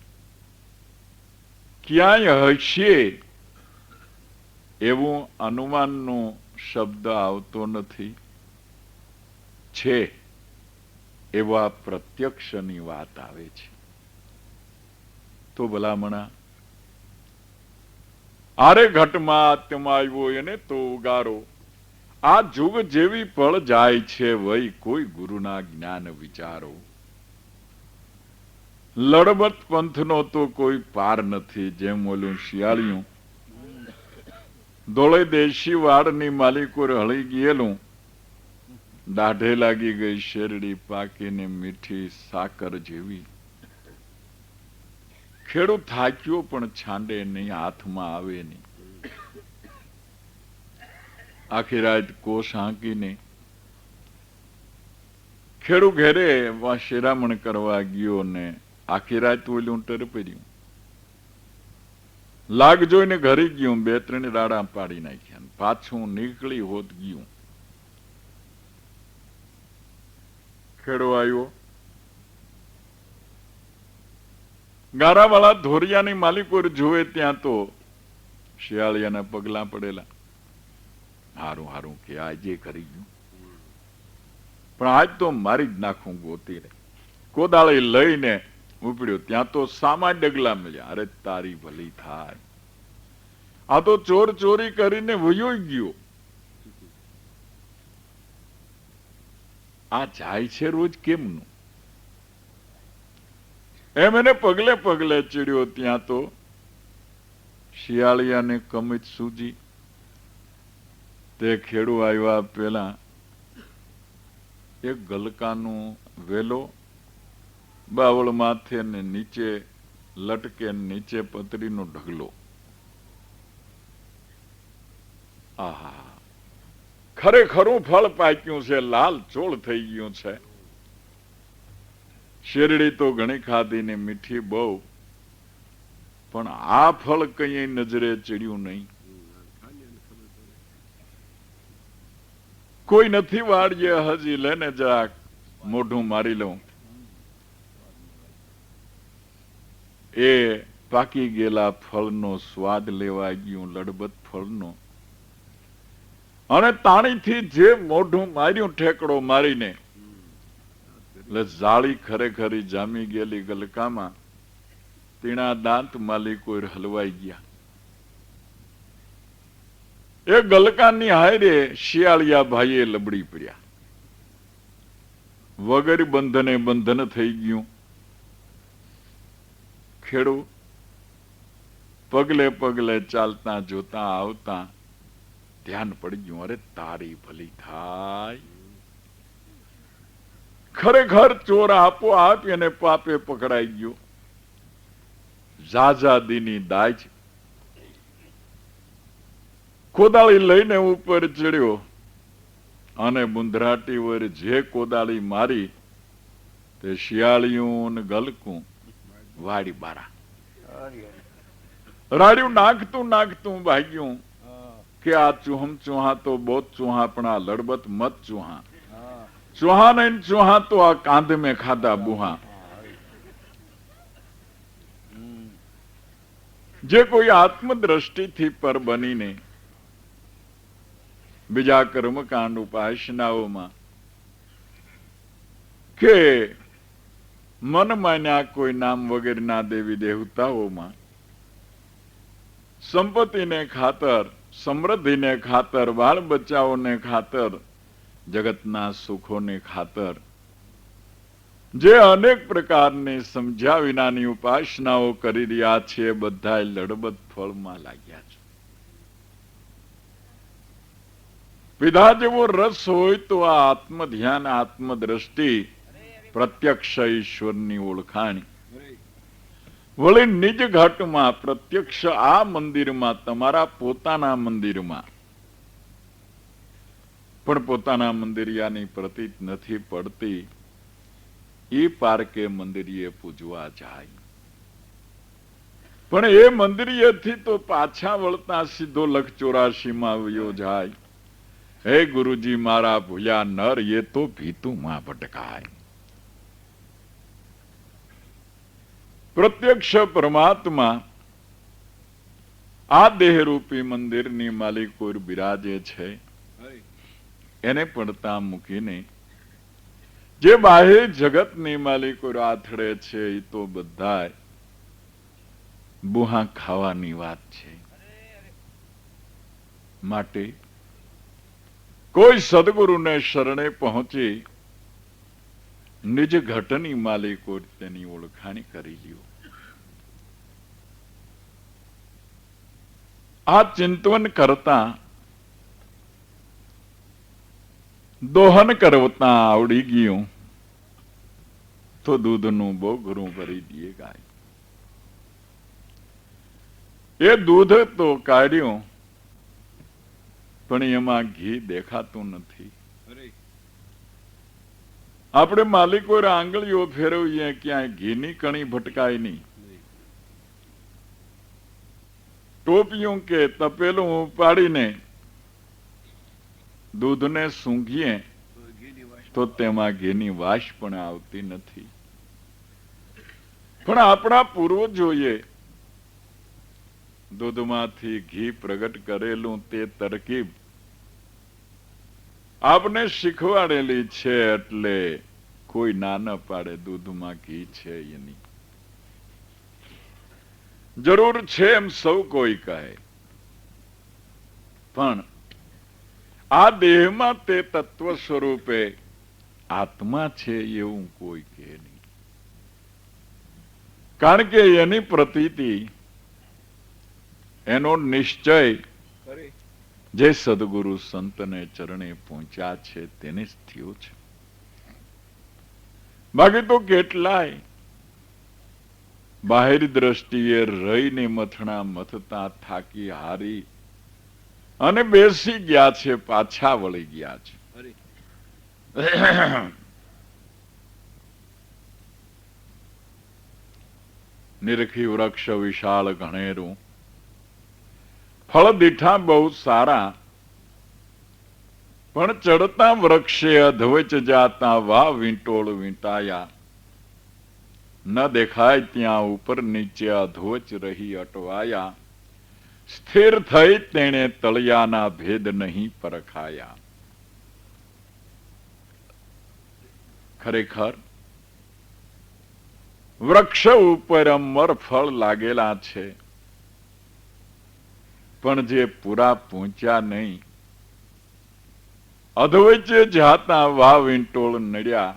Speaker 1: ક્યાંય હશે એવું અનુમાનનો શબ્દ આવતો નથી. છે એવા પ્રત્યક્ષની વાત આવે છે. તો ભલામણા આરે ઘટમાં આત્મા આવ્યો એને તો ઉગારો. આ જુગ જેવી પળ જાય છે, વય કોઈ ગુરુના જ્ઞાન વિચારો. લડબત પંથનો તો કોઈ પાર નથી. જેમ ઓલું શિયાળિયું ધોળે દેશી વાડની માલિકો હળી ગયેલું, દાઢે લાગી ગઈ શેરડી પાકીને મીઠી સાકર જેવી. ખેડૂત થાક્યો પણ છાંડે નહીં, હાથમાં આવે નહીં. આખી રાત કોષ હાંકીને ખેડૂત ઘેરે શિરામણ કરવા ગયો ને આખી રાત ઓલું ટરપર્યું. લાગ જોઈને ઘરે ગયું, 2-3 રાડા પાડી નાખ્યા. પાછું નીકળી હોત ગયું. ખેડો આવ્યો, ગારાવાળા ધોરિયાની માલિકો જોવે ત્યાં તો શિયાળિયાના પગલા પડેલા. હારું હારું કે આજે કરી ગયું, પણ આજ તો મારી જ નાખું ગોતીને. કોદાળી લઈને ઉપડ્યો, ત્યાં તો સામા ડગલા મળ્યા. અરે તારી ભલી થાય, આ તો ચોર ચોરી કરીને વયો ગયો. આ જાય છે રોજ કેમનું? એમ એને પગલે પગલે ચીડ્યો. ત્યાં તો શિયાળિયાને કમિત સૂજી. તે ખેડૂ આવ્યા પેલા એક ગલકાનું વેલો બાવળ માથે ને નીચે લટકે, નીચે પતરીનો ઢગલો. આહા, ખરેખરું ફળ પાક્યું છે, લાલ ચોળ થઈ ગયું છે. શેરડી તો ઘણી ખાધી ને મીઠી બહુ, પણ આ ફળ કઈ નજરે ચડ્યું નહીં. કોઈ નથી વાળીએ હજી, લેને જરાક મોઢું મારી લઉં. એ પાકી ગયેલા ફળનો સ્વાદ લેવા ગયું, લડબત ફળનો. અને તાણીથી જે મોઢું માર્યું ઠેકડો મારીને, એટલે જાળી ખરેખરી જામી ગયેલી ગલકામાં તીણા દાંત માલિકો હલવાઈ ગયા. એ ગલકાની હાયરે શિયાળિયા ભાઈએ લબડી પડ્યા. વગર બંધને બંધન થઈ ગયું. ખેડૂ પગલે પગલે ચાલતા જોતા આવતા ધ્યાન પડી ગયું. અરે તારી ભલી થાય, ખરેખર ચોર આપો આપ એને પાપે પકડાઈ ગયો. ઝાઝાદીની દાજ કોદાળી લઈને ઉપર ચડ્યો અને બુંધરાટી વર જે કોદાળી મારી તે શિયાળિયું ને ગલકું વાડી બારા. રાડ્યું નાખતું નાખતું ભાગ્યું કે આ ચૂહમ ચૂહા તો બહુ ચૂહા પણ આ લડબત મત ચૂહા. ચૂહા નહીં ચૂહા તો આ કાંધ મેં ખાધા બુહા. જે કોઈ આત્મદ્રષ્ટિથી પર બનીને બીજા કર્મકાંડ ઉપાસનાઓમાં કે મન માન્યા કોઈ નામ વગેરેના દેવી દેવતાઓમાં સંપત્તિને ખાતર, સમૃદ્ધિને ખાતર, બાળ બચ્ચાઓને ખાતર, જગતના સુખોને ખાતર જે અનેક પ્રકારની સમજ્યા વિનાની ઉપાસનાઓ કરી રહ્યા છે, બધા લડબત ફળમાં લાગ્યા છે. પીધા જેવો રસ હોય તો આ આત્મ ધ્યાન, આત્મદ્રષ્ટિ, પ્રત્યક્ષ ઈશ્વરની ઓળખાણી વળી નિજ ઘાટમાં પ્રત્યક્ષ આ મંદિરમાં, તમારા પોતાના મંદિરમાં પણ પોતાના મંદિરિયાની પ્રતીત નથી પડતી, એ પારકે મંદિરીએ પૂજવા જાય. પણ એ મંદિરીએથી તો પાછા વળતા સીધો લખ 84 માં આવ્યો જાય. હે ગુરુજી મારા ભૂલ્યા નર, એ તો ભીતુમાં ભટકાય. પ્રત્યક્ષ પરમાત્મા આ દેહરૂપી મંદિરની માલિકો બિરાજે છે. એને પડતા મૂકીને જે બાહ્ય જગતની માલિકો આથડે છે, એ તો બધા બુહા ખાવાની વાત છે. માટે કોઈ સદગુરુને શરણે પહોંચી નિજ ઘટની માલિકો તેની ઓળખાણી કરી લ્યો. આ ચિંતન કરતા, દોહન કરતા આવડી ગયું તો દૂધનું બોગરું ભરી દે ગાય. એ દૂધ તો કાઢ્યું પણ એમાં ઘી દેખાતું નથી. આપણે માલિકો આંગળીઓ ફેરવીએ, ક્યાંય ઘીની કણી ભટકાય નહીં. ટોપિયું કે તપેલું ઉપાડીને દૂધને સૂંઘીએ તો તેમાં ઘીની વાસ પણ આવતી નથી. પણ આપણા પૂર્વજોએ દૂધમાંથી ઘી પ્રગટ કરેલું તે તરકીબ આપને શીખવાડેલી છે, એટલે કોઈ ના ન પાડે દૂધમાં ઘી છે એની જરૂર છે એમ સૌ કોઈ કહે. પણ આ દેહમાં તે તત્વ સ્વરૂપે આત્મા છે એવું કોઈ કહે નહીં. કારણ કે એની પ્રતીતિ, એનો નિશ્ચય જે સદગુરુ સંતને ચરણે પહોંચ્યા છે તેને જ થયો છે. બાકી તો કેટલાય બાહેર દ્રષ્ટિએ રહીને મથણા મથતા થાકી હારી અને બેસી ગયા છે, પાછા વળી ગયા છે. નિરખી વૃક્ષ વિશાળ ઘણેરું, ફળ દીઠા બહુ સારા, પણ ચડતા વૃક્ષે અધવચ જાતા વા વીંટોળ વીંટાયા. ન દેખાય ત્યાં ઉપર નીચે અધવચ રહી અટવાયા. સ્થિર થઈ તેણે તળિયાના ભેદ નહીં પરખાયા. ખરેખર વૃક્ષ ઉપર અમર ફળ લાગેલા છે, પણ જે પૂરા પહોંચ્યા નહીં. અધવચ્ચે જાતા વા વીંટોળ નડ્યા.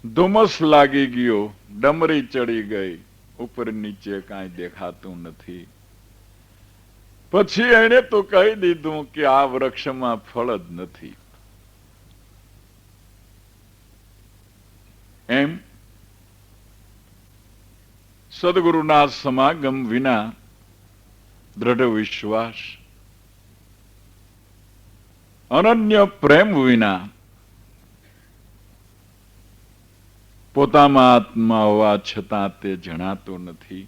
Speaker 1: ધુમ્મસ લાગી ગયો, ડમરી ચડી ગઈ, ઉપર નીચે કાંઈ દેખાતું નથી. પછી એને તો કહી દીધું કે આ વૃક્ષમાં ફળ જ નથી. એમ સદગુરુના સમાગમ વિના દ્રઢ વિશ્વાસ, અનન્ય પ્રેમ વિના પોતામાં આત્મા હોવા છતાં તે જણાતો નથી.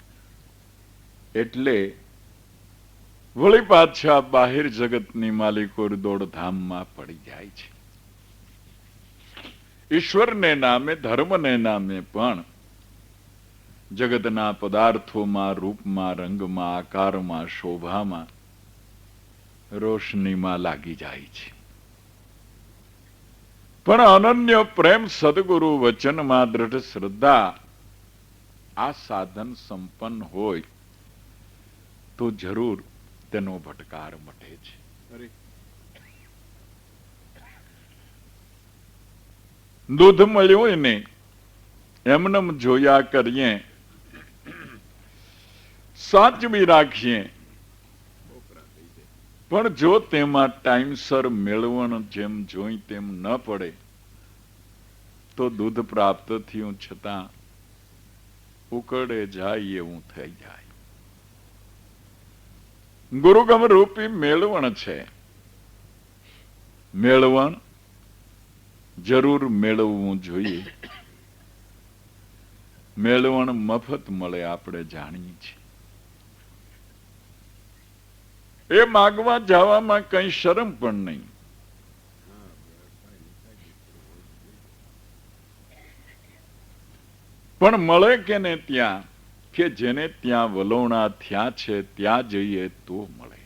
Speaker 1: એટલે વળી પાછા બાહિર જગતની માલિકો દોડધામમાં પડી જાય છે. ઈશ્વરને નામે, ધર્મને નામે પણ જગતના પદાર્થોમાં, રૂપમાં, રંગમાં, આકારમાં, શોભામાં, રોશનીમાં લાગી જાય છે. પણ અનન્ય પ્રેમ, સદગુરુ વચનમાં દ્રઢ શ્રદ્ધા આ સાધન સંપન્ન હોય તો જરૂર તેનો ભટકાર મટે છે. દૂધ મળ્યું એને એમનેમ જોયા કરીએ, સાચવી રાખીએ, પણ જો તેમાં ટાઈમસર મેળવણ જેમ જોઈ તેમ ન પડે તો દૂધ પ્રાપ્ત થયું છતાં ઉકળે જાય એવું થઈ જાય. ગુરુગમ રૂપી મેળવણ છે. મેળવણ જરૂર મેળવવું જોઈએ. મેળવણ મફત મળે આપણે જાણીએ છીએ. એ માગવા જવામાં કઈ શરમ પણ નહીં. પણ મળે કે ને ત્યાં, કે જેને ત્યાં વલોણા થયા છે ત્યાં જઈએ તો મળે.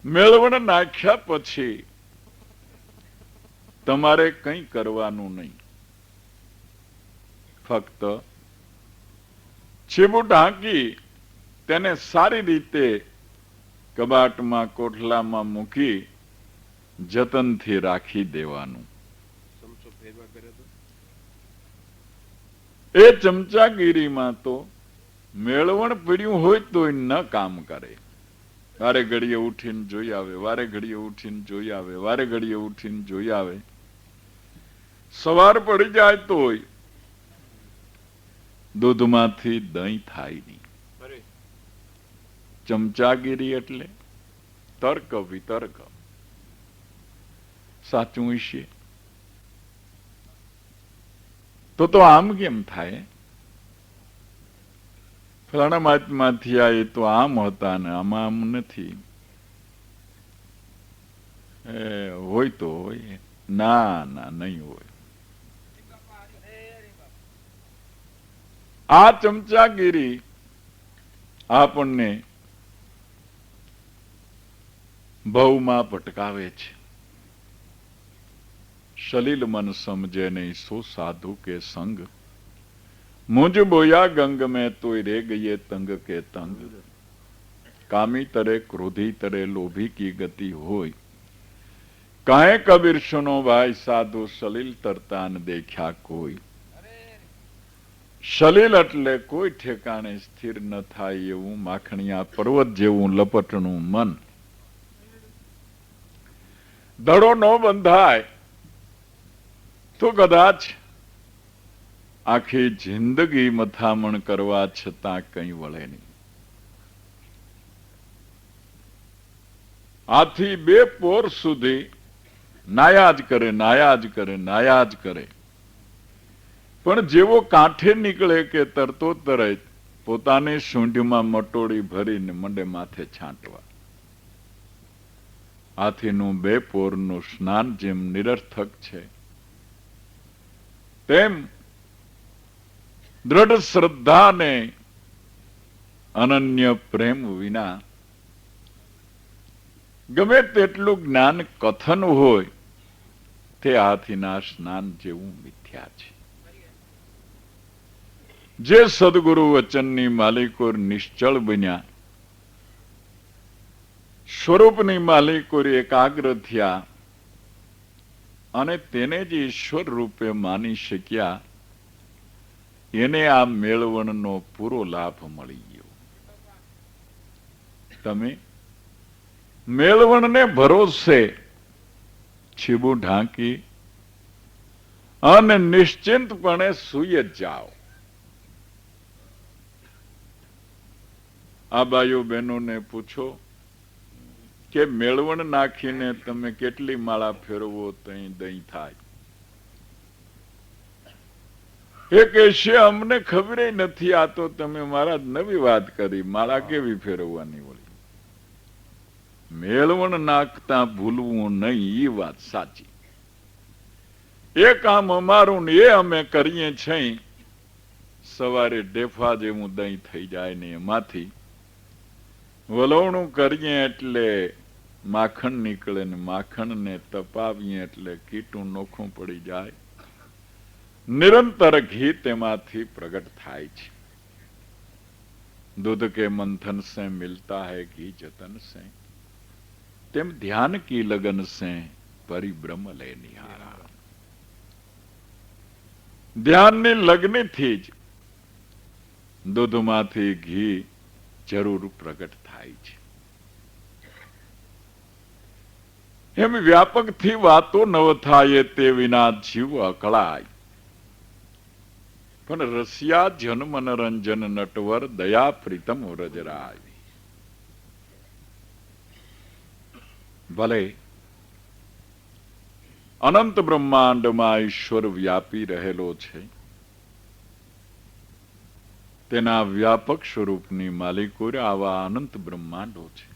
Speaker 1: મેળવણ નાખ્યા પછી તમારે કંઈ કરવાનું નહીં. ફક્ત છીબું ઢાંકી તેને સારી રીતે કબાટમાં, કોઠલામાં મૂકી જતનથી રાખી દેવાનું. એ ચમચાગીરીમાં તો મેળવણ પડ્યું હોય તો ન કામ કરે. વારે ઘડીએ ઉઠીને જોઈ આવે, વારે ઘડીએ ઉઠીને જોઈ આવે, વારે ઘડીએ ઉઠીને જોઈ આવે. સવાર પડી જાય તોય દૂધમાંથી દહીં થાય નહીં. ચમચાગીરી એટલે તર્ક વિતર્ક. સાચું હશે તો આમ કેમ થાય? ફલાણા મહાત્માથી આ એ તો આમ હતા ને આમાં આમ નથી. હોય તો હોય, ના ના નહીં હોય. આ ચમચાગીરી આપણને ભવમાં ભટકાવે છે. સલીલ મન સમજે નહીં સો સાધુ કે સંગ, મુझ બોયા ગંગ में तोय रे गये तंग के तंग. कामी तरे, क्रोधी तरे, लोभी की गति होय. काहे कबीर सुनो भाई साधु, सलील तरता न देख्या कोई. સલીલ એટલે કોઈ ઠેકાણે સ્થિર ન થાય એવું માખણિયા પર્વત જેવું લપટણું મન. દડો ન બંધાય તો કદાચ આખી જિંદગી મથામણ કરવા છતાં કંઈ વળે નહીં. આથી બે પોર સુધી નાયા જ કરે, નાયા જ કરે, નાયા જ કરે. પણ જેવો કાંઠે નીકળે કે તરતો તરત પોતાની સૂંઢમાં મટોડી ભરીને મંડે માથે છાંટવા. હાથીનું બે પોરનું સ્નાન જેમ નિરર્થક છે, તેમ દ્રઢ શ્રદ્ધા ને અનન્ય પ્રેમ વિના ગમે તેટલું જ્ઞાન કથન હોય તે હાથીના સ્નાન જેવું મિથ્યા છે. જે સદગુરુ વચનની માલિકો નિશ્ચળ બન્યા, સ્વરૂપની માલિકો એકાગ્ર થયા અને તેને જ ઈશ્વર રૂપે માની શક્યા, એને આ મેળવણનો પૂરો લાભ મળી ગયો. તમે મેળવણને ભરોસે છીબું ઢાંકી અને નિશ્ચિંતપણે સૂઈ જ જાઓ. આ બાયો બહેનોને પૂછો કે મેળવણ નાખીને તમે કેટલી માળા ફેરવો તઈ દહીં થાય. એ કહેશે અમને ખબર નથી, આ તો તમે મહારાજ નવી વાત કરી, માળા કેવી ફેરવવાની વળી. મેળવણ નાખતા ભૂલવું નહીં, એ વાત સાચી. એ કામ અમારું ને એ અમે કરીએ છીએ. સવારે ડેફા જેવું દહીં થઈ જાય ને એમાંથી વલોવણું કરીએ એટલે માખણ નીકળે ને માખણને તપાવીએ એટલે કીટું નોખું પડી જાય. નિરંતર ઘી તેમાંથી પ્રગટ થાય છે. दूध के मंथन से मिलता है घी जतन से, तेम ध्यान की लगन से परिब्रह्म ले निहारा. ધ્યાનની લગ્નથી જ દૂધમાંથી ઘી જરૂર પ્રગટ થાય છે. એમ વ્યાપકથી વાતો નવ થાય તે વિના જીવ અકળાય. પણ રસિયા જન મનોરંજન નટવર દયા પ્રીતમ વ્રજરાય. ભલે અનંત બ્રહ્માંડમાં ઈશ્વર વ્યાપી રહેલો છે, તેના વ્યાપક સ્વરૂપની માલિકો આવા અનંત બ્રહ્માંડો છે.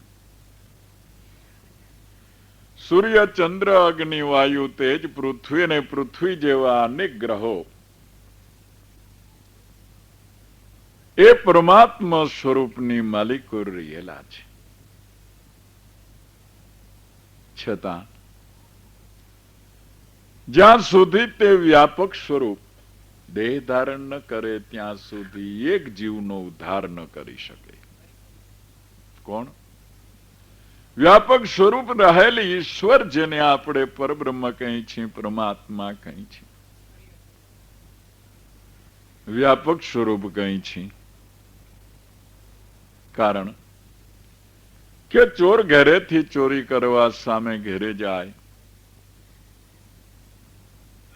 Speaker 1: સૂર્ય, ચંદ્ર, અગ્નિ, વાયુ, તેજ, પૃથ્વી અને પૃથ્વી જેવા અનેક ગ્રહો એ પરમાત્મા સ્વરૂપની માલિકો રહેલા છે. છતાં જ્યાં સુધી તે વ્યાપક સ્વરૂપ દેહ ધારણ ન કરે ત્યાં સુધી એક જીવનો ઉદ્ધાર ન કરી શકે. કોણ? વ્યાપક સ્વરૂપ રહેલી ઈશ્વર, જેને આપણે પરબ્રહ્મ કહી છીએ, પરમાત્મા કહી છીએ, વ્યાપક સ્વરૂપ કહી છીએ. કારણ કે ચોર ઘરેથી ચોરી કરવા સામે ઘેરે જાય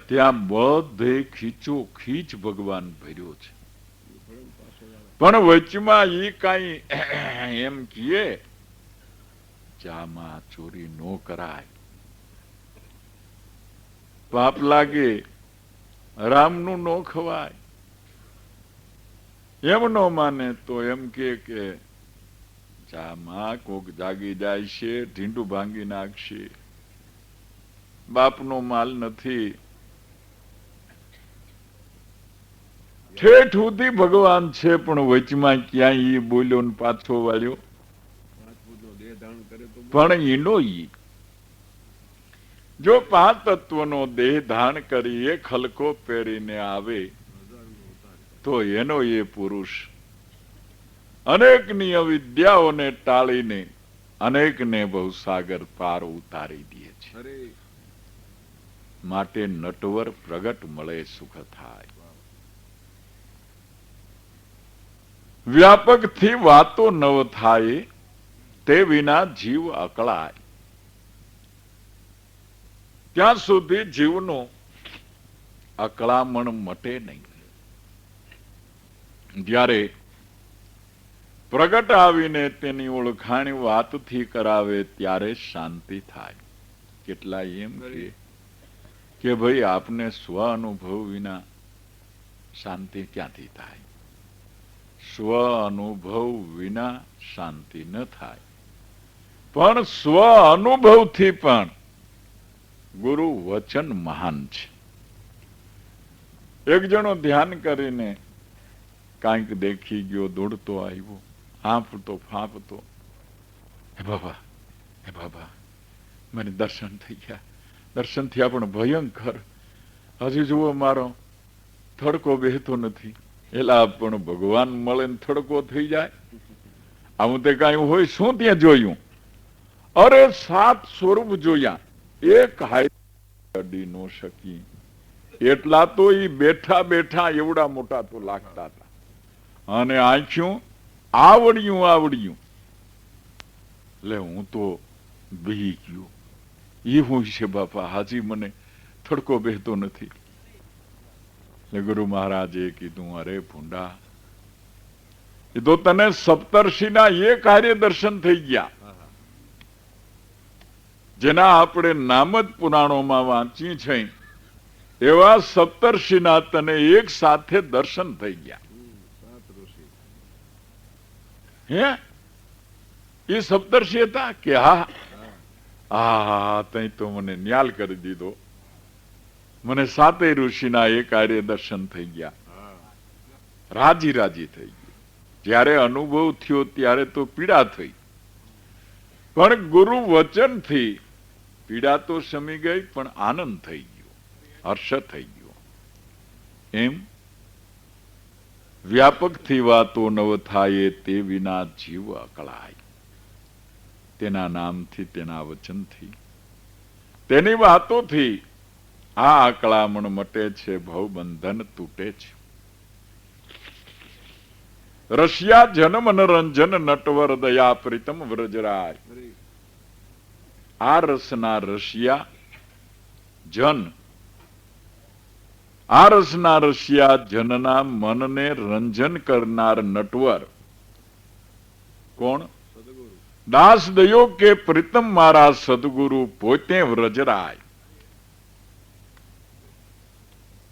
Speaker 1: ત્યાં બધે ખીચો ખીચ ભગવાન ભર્યો છે. પણ વચમાં ઈ કઈ એમ કીએ ચામાં ચોરી નો કરાય, પાપ લાગે, રામનું નો ખવાય, એમ નો માને તો એમ કે ચામાં કોક જાગી જાય છે, ઢીંડું ભાંગી નાખશે, બાપનો માલ નથી. ઠેઠ સુધી ભગવાન છે, પણ વચમાં ક્યાંય ઈ બોલ્યો ને પાછો વાળ્યો. પણ ઈનો ઈ જો 5 તત્વનો દેહ ધારણ કરી એ ખલકો પહેરીને આવે તો એનો એ પુરુષ અનેકની અવિદ્યાઓને ટાળીને અનેકને ભવસાગર પાર ઉતારી દે છે. માટે નટવર પ્રગટ મળે સુખ થાય. વ્યાપક થી વાતો નવ થાય તે વિના જીવ અકળાય. ત્યાં સુધી જીવનો અકળામણ મટે નહીં. જ્યારે પ્રગટ આવીને તેની ઓળખાણ વાતથી કરાવે ત્યારે શાંતિ થાય. કેટલાય એમ કે ભાઈ આપને સ્વ અનુભવ વિના શાંતિ ક્યાંથી થાય? સ્વ અનુભવ વિના શાંતિ ન થાય. પણ સ્વ અનુભવથી પણ ગુરુ વચન મહાન છે. એક જણો ધ્યાન કરીને કાંઈક દેખી ગયો, દોડતો આવ્યો, હાંફતો ફાંફતો, હે બાબા મને દર્શન થઈ ગયા, દર્શન થયા પણ ભયંકર, હજી જુઓ મારો થડકો બેહતો નથી. એલા પણ ભગવાન મળે ને થડકો થઈ જાય? આવું તે કાંઈ હોય શું ત્યાં જોયું? અરે 7 સ્વરૂપ જોયા, એક અડી નો શકી એટલા તો ઈ બેઠા બેઠા એવડા મોટા તો લાગતા હતા. અને આંખ્યું આવડ્યું એટલે હું તો બી ગયો. એ હું છે બાપા, હાજી મને થડકો બેહતો નથી. એટલે ગુરુ મહારાજે કીધું, અરે ભૂંડા, એ તો તને સપ્તર્ષિના એ કાર્ય દર્શન થઈ ગયા જેના આપણે નામ જ પુરાણોમાં વાંચી છે એવા સપ્તર્ષિના તને એક સાથે દર્શન થઈ ગયા. હે એ સપ્તર્ષિ હતા કે હા હા તઈ તો મને ન્યાલ કરી દીધો. મને સાતે ઋષિના એ કાર્ય દર્શન થઈ ગયા. રાજી રાજી થઈ ગયું. જ્યારે અનુભવ થયો ત્યારે તો પીડા થઈ, પણ ગુરુ વચનથી પીડા તો શમી ગઈ, પણ આનંદ થઈ ગયો, હર્ષ થઈ ગયો. એમ વ્યાપકથી વાતો નવ થાય તે વિના જીવ અકળાય. તેના નામથી, તેના વચનથી, તેની વાતોથી આ અકળામણ મટે છે, ભવબંધન તૂટે છે. રશિયા જન મનોરંજન નટવર દયા પ્રીતમ વ્રજરાય. આ રસના રશિયા જન, આ રસના રશિયા જનના મનને રંજન કરનાર નટવર કોણ? દાસ દયો કે પ્રીતમ મારા સદગુરુ પોતે વ્રજરાય.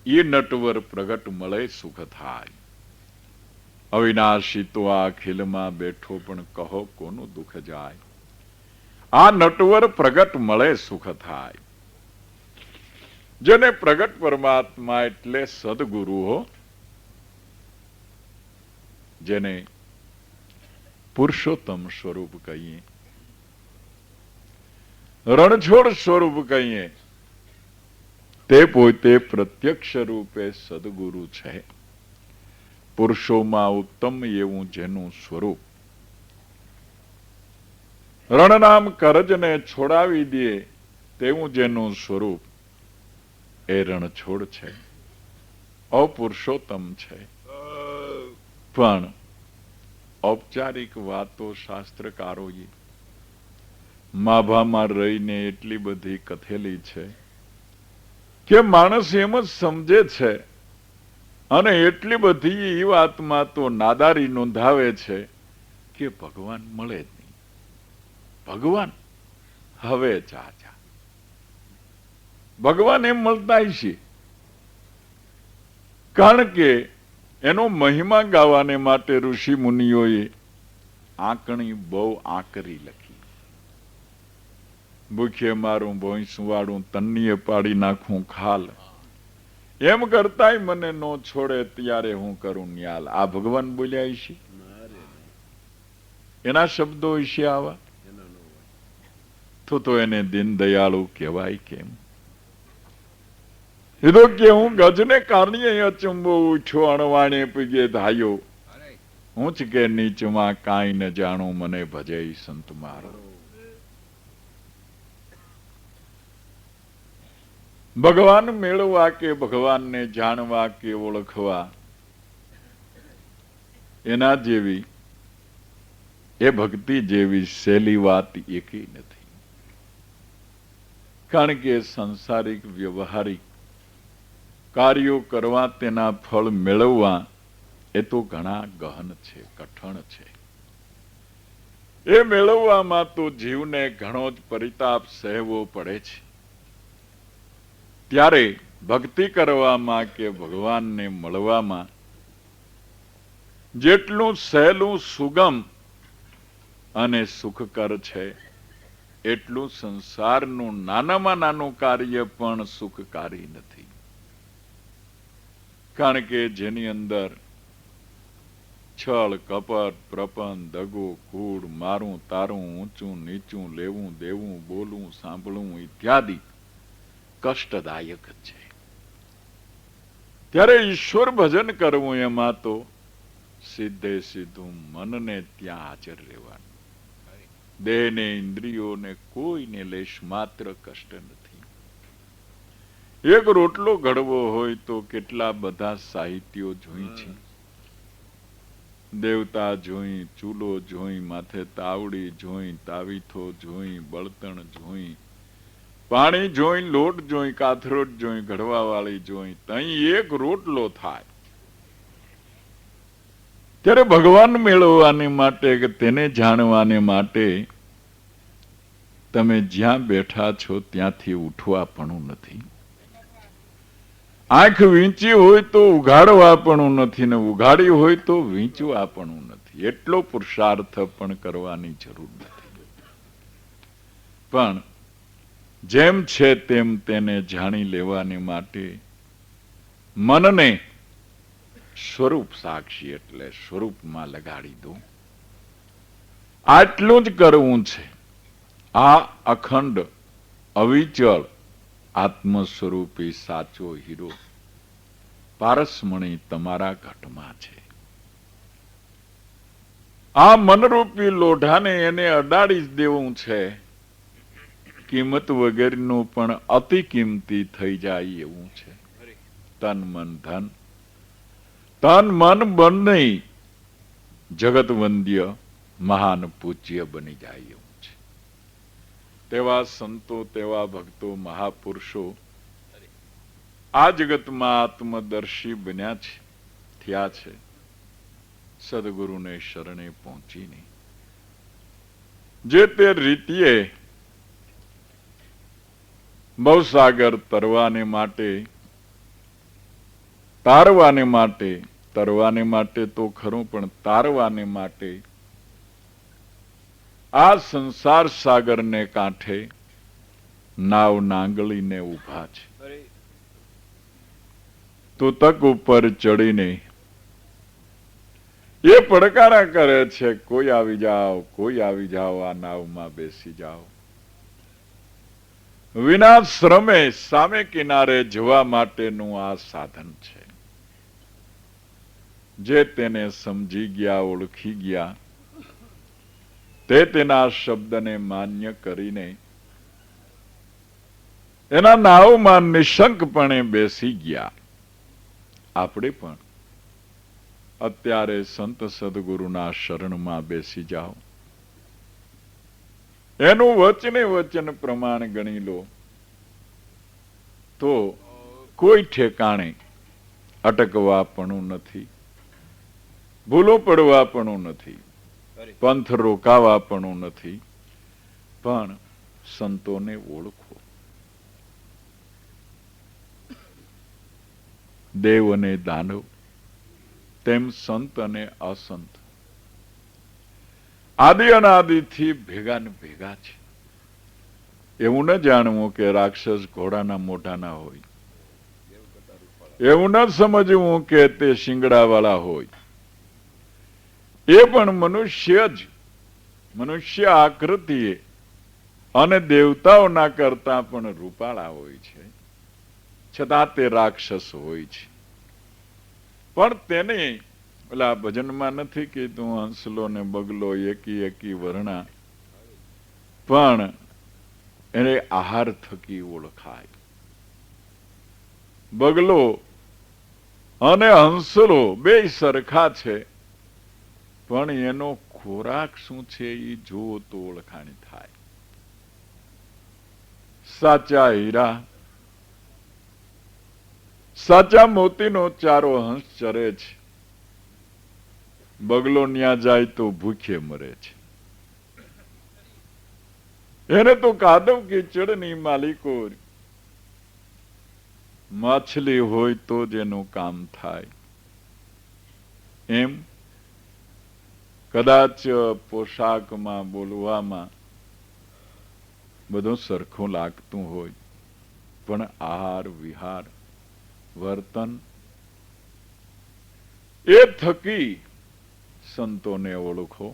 Speaker 1: એ નટવર પ્રગટ મળે સુખ થાય. અવિનાશી તો આ અખિલમાં બેઠો પણ કહો કોનું દુઃખ જાય. આ નટવર પ્રગટ મળે સુખ થાય. જેને પ્રગટ પરમાત્મા એટલે સદગુરુ હો, જેને પુરુષોત્તમ સ્વરૂપ કહીએ, રણછોડ સ્વરૂપ કહીએ, તે પોતે પ્રત્યક્ષ રૂપે સદગુરુ છે. પુરુષોમાં ઉત્તમ એવું જેનું સ્વરૂપ રણનામ કરજને છોડાવી દે તેવું જેનું સ્વરૂપ એ રણછોડ છે, અપુરુષોત્તમ છે. પણ ઔપચારિક વાતો શાસ્ત્રકારોએ માભામાં રહીને એટલી બધી કથેલી છે કે માણસ એમ જ સમજે છે, અને એટલી બધી એ વાતમાં તો નાદારી નોંધાવે છે કે ભગવાન મળે જ નહીં. ભગવાન હવે જા ભગવાન એમ મળતા છે, કારણ કે એનો મહિમા ગાવાને માટે ઋષિ મુનિઓએ આંકણી બહુ આકરી લખી. ભૂખે મારું ભોંયસું વાળું તન્નીએ પાડી નાખું ખાલ, એમ કરતાય મને નો છોડે ત્યારે હું કરું ન્યાલ. આ ભગવાન બોલ્યા છે, એના શબ્દો છે આવા, તો એને દીન દયાળુ કહેવાય કેમ? એ તો કે હું ગજને કારણે અચંબો ઉઠ્યો, અણવાણે પગે ધાયો, હું જ કે નીચમાં કાંઈ ન જાણું, મને ભજે સંત મારો. ભગવાન મેળવવા કે ભગવાનને જાણવા કે ઓળખવા એના જેવી, એ ભક્તિ જેવી સહેલી વાત એકેય નથી. કારણ કે સંસારિક વ્યવહારિક કાર્યો કરવા, તેના ફળ મેળવવા એ તો ઘણા ગહન છે, કઠણ છે. એ મેળવવામાં તો જીવને ઘણો જ પરિતાપ સહેવો પડે છે. ત્યારે ભક્તિ કરવામાં કે ભગવાનને મળવામાં જેટલું સહેલું, સુગમ અને સુખકર છે, એટલું સંસારનું નાનામાં નાનું કાર્ય પણ સુખકારી નથી. કારણ કે જેની અંદર છળ, કપટ, પ્રપંચ, દગો, કૂડ, મારું તારું, ઊંચું નીચું, લેવું દેવું, બોલવું સાંભળવું ઇત્યાદિ કષ્ટદાયક છે. ત્યારે ઈશ્વર ભજન કરવું એમાં તો સીધે સીધું મનને ત્યાં હાજર રહેવાનું. દેહને, ઇન્દ્રિયોને કોઈને લેશ માત્ર કષ્ટ નથી. એક રોટલો ઘડવો હોય તો કેટલા બધા સાહિત્યો જોઈ છે. દેવતા જોઈ, ચૂલો જોઈ, માથે તાવડી જોઈ, તાવીથો જોઈ, બળતણ જોઈ, પાણી જોઈ, લોટ જોઈ, કાથરોટ જોઈ, ઘડવા વાળી જોઈ, તઈ એક રોટલો થાય. ત્યારે ભગવાન મેળવવાને માટે કે તેને જાણવાને માટે તમે જ્યાં બેઠા છો ત્યાંથી ઉઠવા પણ નથી. આંખ વીંચી હોય તો ઉઘાડવા પણ નથી ને ઉઘાડી હોય તો વીંચવા પણ નથી. એટલો પુરુષાર્થ પણ કરવાની જરૂર નથી. પણ જેમ છે તેમ તેને જાણી લેવાને માટે મનને સ્વરૂપ સાક્ષી એટલે સ્વરૂપમાં લગાડી દો. આટલું જ કરવું છે. આ અખંડ અવિચળ આત્મ સ્વરૂપી સાચો હીરો પારસમણી તમારા ઘટમાં છે. આ મનરૂપી લોઢાને એને અડાડી જ દેવું છે. કિંમત વગરનું પણ અતિ કિંમતી થઈ જાય એવું છે. તન મન ધન, તન મન બંને જગત વંદ્ય મહાન પૂજ્ય બની જાય એવું છે. તેવા સંતો, તેવા ભક્તો, મહાપુરુષો આ જગતમાં આત્મદર્શી બન્યા છે, થયા છે. સદગુરુને શરણે પહોંચીને જે તે રીતિએ ભવસાગર તરવાને માટે, તારવાને માટે, તરવાને માટે તો ખરું પણ તારવાને માટે આ સંસાર સાગરને કાંઠે નાવ નાંગળીને ઉભા છે. તો તક ઉપર ચડીને એ પડકારા કરે છે, કોઈ આવી જાઓ, કોઈ આવી જાઓ, આ નાવમાં બેસી જાઓ. વિના શ્રમે સામે કિનારે જવા માટેનું આ સાધન છે. જે તેને સમજી ગયા, ઓળખી ગયા, તે તેના શબ્દને માન્ય કરીને એના નાવમાં નિશંકપણે બેસી ગયા. આપણે પણ અત્યારે સંત સદગુરુના શરણમાં બેસી જાઓ. એનું વચને વચન પ્રમાણ ગણી લો તો કોઈ ઠેકાણે અટકવા પણ નથી, ભૂલો પડવા પણ નથી, પંથ રોકાવા પણ નથી. પણ સંતોને ઓળખો. દેવ અને દાનવ, તેમ સંત અને અસંત આદિ અનાદિથી ભેગા ને ભેગા છે. એવું ન જાણવું કે રાક્ષસ ઘોડાના મોઢાના હોય, એવું ન સમજવું કે તે શિંગડા વાળા હોય. એ પણ મનુષ્ય જ, મનુષ્ય આકૃતિએ અને દેવતાઓના કરતા પણ રૂપાળા હોય છે, છતાં તે રાક્ષસ હોય છે. પણ તેને ઓલા ભજનમાં નથી કીધું હંસલો ને બગલો એકી એકી વર્ણા, પણ એને આહાર થકી ઓળખાય. બગલો અને હંસલો બે સરખા છે, પણ એનો ખોરાક શું છે એ જુઓ તો ઓળખાણ થાય. સાચા હીરા, સાચા મોતીનો ચારો હંસ ચરે છે. બગલો ન્યા જાય તો ભૂખે મરે છે. એને તો કાદવ કીચડની માલિકો, માછલી હોય તો જ એનું કામ થાય. એમ કદાચ પોશાકમાં, બોલવામાં બધું સરખું લાગતું હોય, પણ આહાર વિહાર વર્તન એ થકી સંતોને ઓળખો.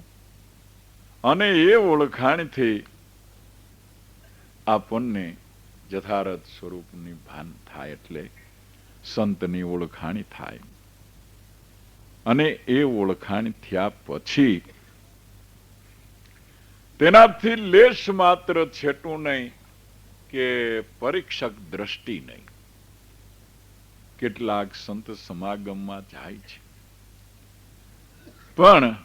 Speaker 1: અને એ ઓળખાણથી આપણને યથાર્થ સ્વરૂપની ભાન થાય, એટલે સંતની ઓળખાણી થાય. અને એ ઓળખાણ થયા પછી તેનાથી લેશ માત્ર છેટું નહીં કે પરીક્ષક દ્રષ્ટિ નહીં. કેટલાક સંત સમાગમમાં જાય છે, પણ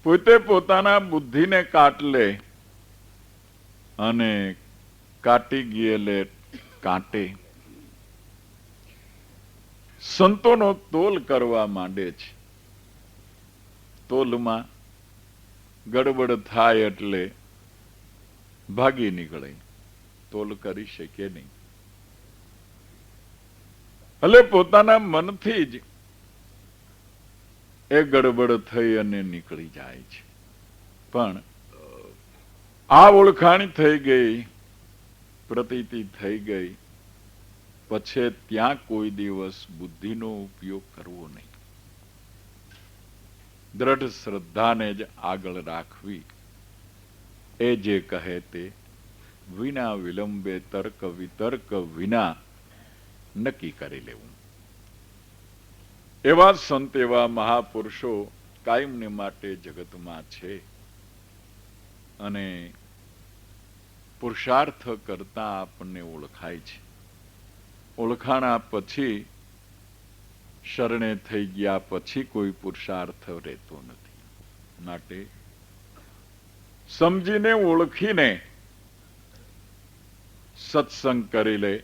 Speaker 1: પોતે પોતાના બુદ્ધિને કાટલે અને કાટી ગયેલે કાંટે સંતોનો તોલ કરવા માંડે છે. તોલમાં ગડબડ થાય એટલે ભાગી નીકળે, તોલ કરી શકે નહીં. એટલે પોતાના મનથી જ એ ગડબડ થઈ અને નીકળી જાય છે. પણ આ ઓળખાણ થઈ ગઈ, પ્રતીતિ થઈ ગઈ પછી ત્યાં કોઈ દિવસ બુદ્ધિનો ઉપયોગ કરવો નહીં. દ્રઢ શ્રદ્ધાને જ આગળ રાખવી. એ જે કહે તે વિના વિલંબે તર્ક વિતર્ક વિના નક્કી કરી લેવું. એવા સંત, એવા મહાપુરુષો કાયમને માટે જગતમાં છે અને પુરુષાર્થ કરતા આપણને ઓળખાય છે. ઓળખાણા પછી, શરણે થઈ ગયા પછી કોઈ પુરુષાર્થ રહેતો નથી. માટે સમજીને ઓળખીને સત્સંગ કરી લે,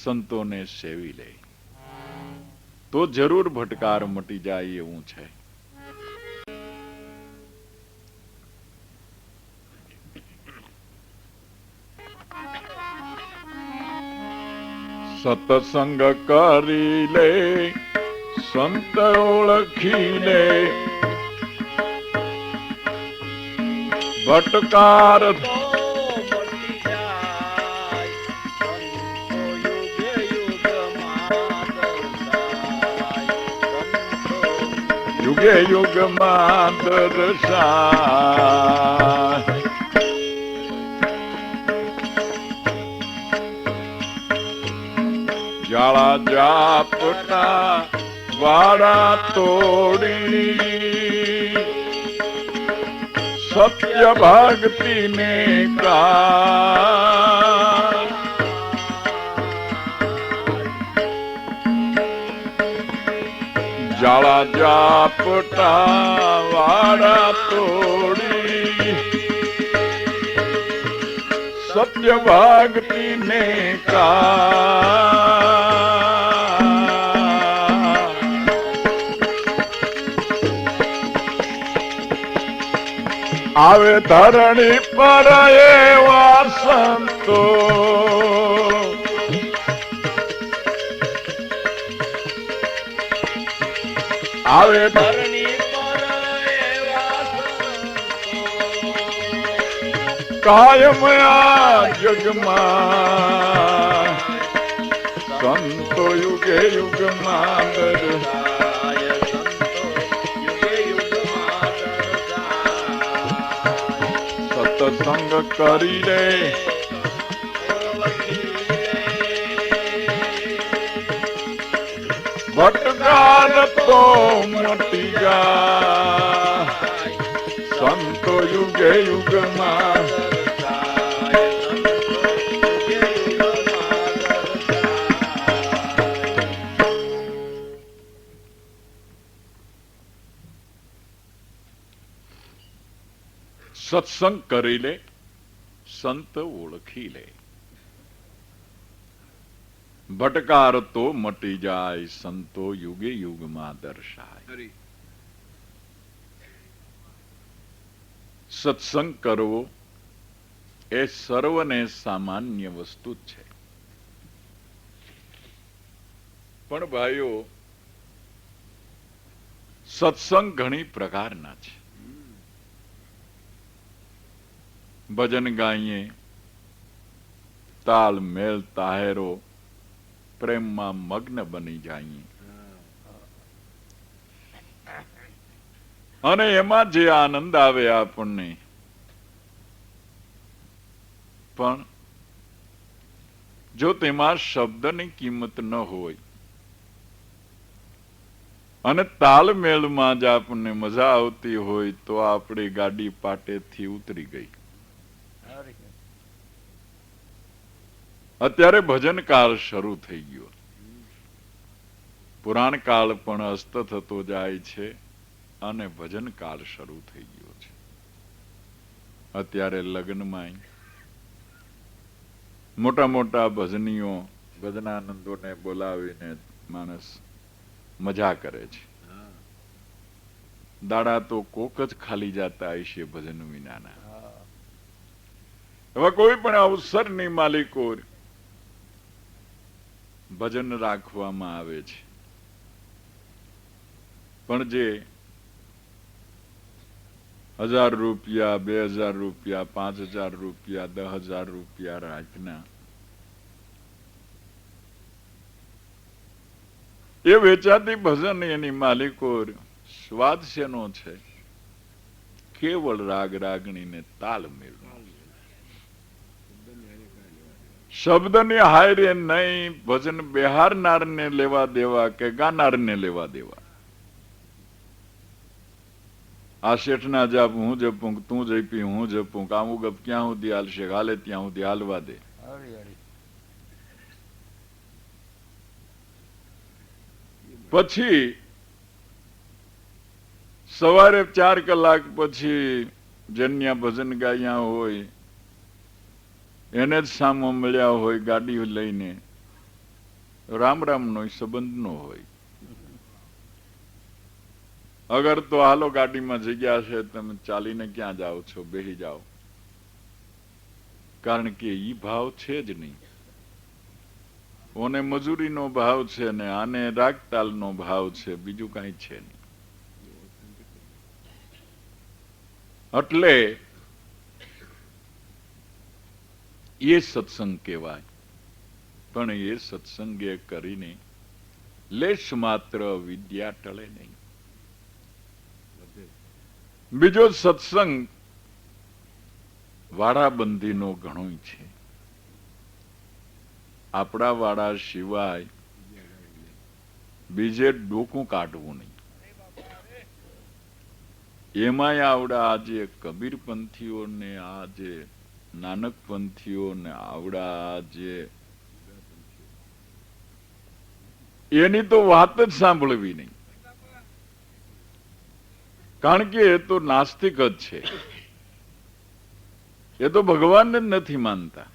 Speaker 1: સંતોને સેવી લે તો જરૂર ભટકાર મટી જાય એવું છે. સત્સંગ કરી લે, સંત ઓળખી લે, ભટકાર
Speaker 2: તો મટી જાય, સંતો યુગે યુગમાં દર્શાય. જાળા જાપટા વાડા તોડી, સત્ય ભક્તિ ને કા. જાળા જાપટા વાડા તોડી, સત્ય ભક્તિ ને કા. આવે ધરણી પર એવા સંતો, આવે ધરણી પર એવા સંતો,
Speaker 1: કાયમ આ જગમાં સંતો યુગે યુગમાં
Speaker 2: દર્શાય, સંતો યુગે યુગમાં દર્શાય.
Speaker 1: સત્સંગ કરી લે, ભટકાર તો મટી જાય, સંતો યુગે યુગમાં. સત્સંગ કરી લે, સંત ઓળખી લે, ભટકાર તો મટી જાય, સંતો યુગે યુગમાં દર્શાય. સત્સંગ કરવો એ સર્વને સામાન્ય વસ્તુ જ છે. પણ ભાઈઓ, સત્સંગ ઘણી પ્રકારના છે. ભજન ગાઈએ, તાલ મેલ તાહેરો, પ્રેમમાં મગ્ન બની જઈએ અને એમાં જે આનંદ આવે આપણને. પણ જો તેમાં શબ્દની કિંમત ન હોય અને તાલમેલમાં જ આપણને મજા આવતી હોય તો આપણી ગાડી પાટેથી ઉતરી ગઈ. અત્યારે ભજન કાળ શરૂ થઈ ગયો, પુરાણ કાળ પણ અસ્ત થતો જાય છે અને ભજન કાળ શરૂ થઈ ગયો છે. અત્યારે લગ્નમાં મોટા મોટા ભજનીઓ, ભજનાનંદોને બોલાવીને માણસ મજા કરે છે. દાડા તો કોક જ ખાલી જતા હશે ભજન વિનાના.
Speaker 2: હા.
Speaker 1: હવે કોઈ પણ અવસરની માલિકો ભજન રાખવામાં આવે છે, પણ જે 1000 રૂપિયા, 2000 રૂપિયા, 5000 રૂપિયા, 10,000 રૂપિયા રાતના એ વેચાતી ભજન એની માલિકો સ્વાદ શેનો છે? કેવળ રાગ રાગણી ને તાલ મેળ. શબ્દની હારે નહીં, ભજન બેહારનાર ને લેવા દેવા કે ગાનાર ને લેવા દેવા. આ શેઠના જાપ હું જપું, તું જપી હું જપું, આમું ગપ ક્યાં સુધી હાલશે, હાલે ત્યાં સુધી હાલવા દે. પછી સવારે 4 કલાક પછી જેન્યા ભજન ગાયા હોય એને જ સામો મળ્યા હોય ગાડી લઈને, રામ રામ નો સંબંધ નો હોય. અગર તો હાલો ગાડીમાં જગ્યા છે, તમે ચાલીને ક્યાં જાઓ છો, બેસી જાઓ. કારણ કે ઈ ભાવ છે જ નહીં. ઓને મજૂરીનો ભાવ છે ને આને રાગતાલનો ભાવ છે, બીજું કઈ છે નહીં. એટલે એ સત્સંગ કહેવાય. પણ એ સત્સંગે કરીને લેશ માત્ર વિદ્યા ટળે નહીં. બીજો સત્સંગ વાડાબંધીનો ઘણો છે. આપણા વાડા સિવાય બીજે ડોકું કાઢવું નહીં. એમાંય આવડા આજે કબીર પંથીઓ ને આજે નાનક પંથીઓ ને આવડા આજે એની તો વાત જ સાંભળવી નહીં. કારણ કે એ તો નાસ્તિક જ છે. એ તો ભગવાનને જ નથી માનતા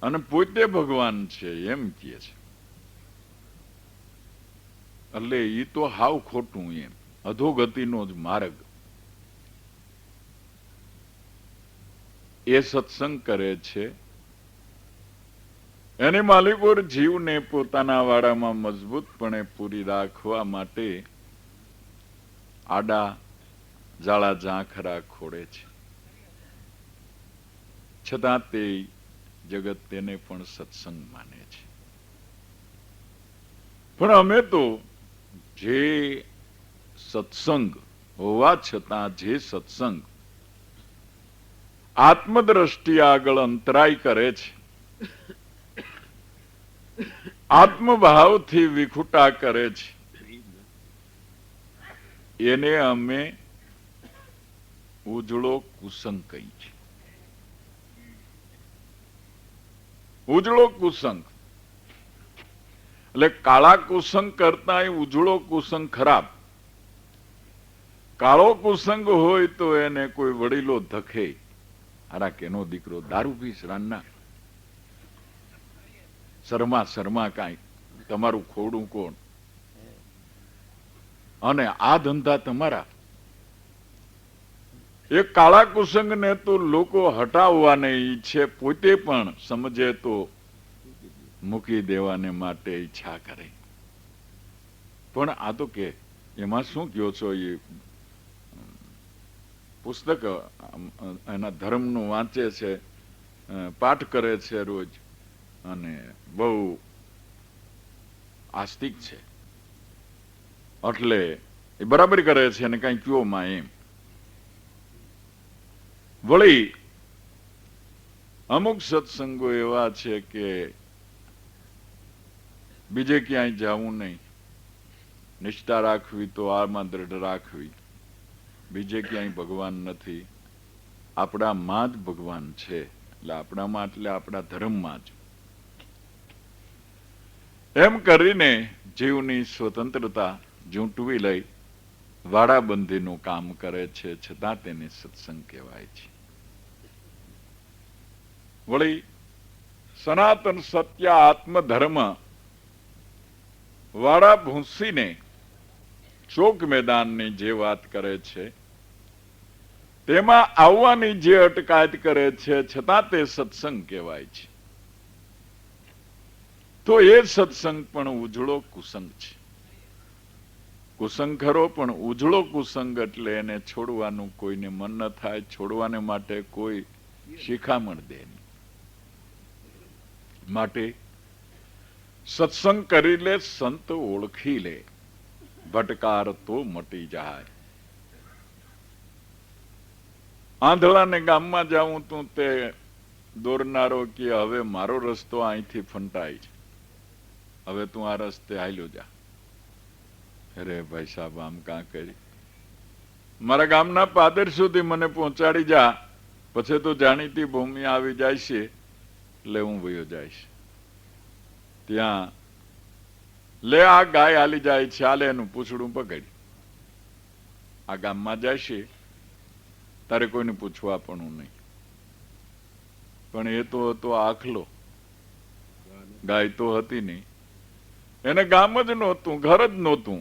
Speaker 1: અને પોતે ભગવાન છે એમ કહે છે. એટલે એ તો હાવ ખોટું, એમ અધોગતિનો જ માર્ગ. એ સત્સંગ કરે છે એને માલિકો જીવને પોતાના વાડામાં મજબૂતપણે પૂરી રાખવા માટે આડા જાળા ઝાંખરા ખોડે છે. છતાં તે જગત તેને પણ સત્સંગ માને છે. પણ અમે તો જે સત્સંગ હોવા છતાં જે સત્સંગ આત્મદ્રષ્ટિ આગળ અંતરાય કરે છે, આત્મભાવથી વિખુટા કરે છે, એને અમે ઉજળો કુસંગ કહી છે. ઉજળો કુસંગ એટલે કાળા કુસંગ કરતા ઉજળો કુસંગ ખરાબ. કાળો કુસંગ હોય તો એને કોઈ વડીલો ધખે, હારા કેનો દીકરો દારૂ પીશ રાનના, શર્મા શર્મા કાંઈ, તમારું ખોડું કોણ, અને આ ધંધા તમારા. એ કાળા કુસંગ ને તો લોકો હટાવવાને ઈચ્છે, પોતે પણ સમજે તો મૂકી દેવાને માટે ઈચ્છા કરે. પણ આ તો કે એમાં શું કયો છો? એ પુસ્તક એના ધર્મનું વાંચે છે, પાઠ કરે છે રોજ, અને બહુ આસ્તિક છે. એટલે એ બરાબર કરે છે અને કઈ કયો માં એમ. વળી અમુક સત્સંગો એવા છે કે બીજે ક્યાંય જવું નહીં, નિષ્ઠા રાખવી તો આમાં દ્રઢ રાખવી, બીજે ક્યાંય ભગવાન નથી, આપણામાં જ ભગવાન છે. એટલે આપણામાં એટલે આપણા ધર્મમાં જ. એમ કરીને જીવની સ્વતંત્રતા ઝૂંટવી લઈ વાડાબંધીનું કામ કરે છે, છતાં તેને સત્સંગ કહેવાય છે. વળી સનાતન સત્ય આત્મધર્મ વાડા ભૂંસીને શોક મેદાનની જે વાત કરે છે તેમાં આવવાની જે અટકાયત કરે છે છતાં તે સત્સંગ કહેવાય છે. તો એ સત્સંગ પણ ઉજળો કુસંગ છે. કુસંગ ખરો પણ ઉજળો કુસંગ એટલે એને છોડવાનું કોઈને મન ન થાય, છોડવાને માટે કોઈ શિખામણ દે નહીં. માટે સત્સંગ કરી લે, સંત ઓળખી લે, ભટકાર તો મટી જાય. આંધળાને ગામમાં જાઉં તું તે દોરનારો કે હવે મારો રસ્તો અહીંથી ફંટાય છે, હવે તું આ રસ્તે હાલ્યો જા. અરે ભાઈ સાહેબ આમ કાં કરી, મારા ગામના પાદર સુધી મને પહોંચાડી જા, પછી તો જાણીતી ભૂમિ આવી જાય છે એટલે હું વયો જઈશ. ત્યાં લે આ ગાય હાલી જાય છે, હાલે એનું પૂછડું પકડી આ ગામમાં જાય છે, તારે કોઈને પૂછવા પણ નહીં. પણ એ તો હતો આખલો, ગાય તો હતી નહીં, એને ગામ જ નહોતું, ઘર જ નહોતું.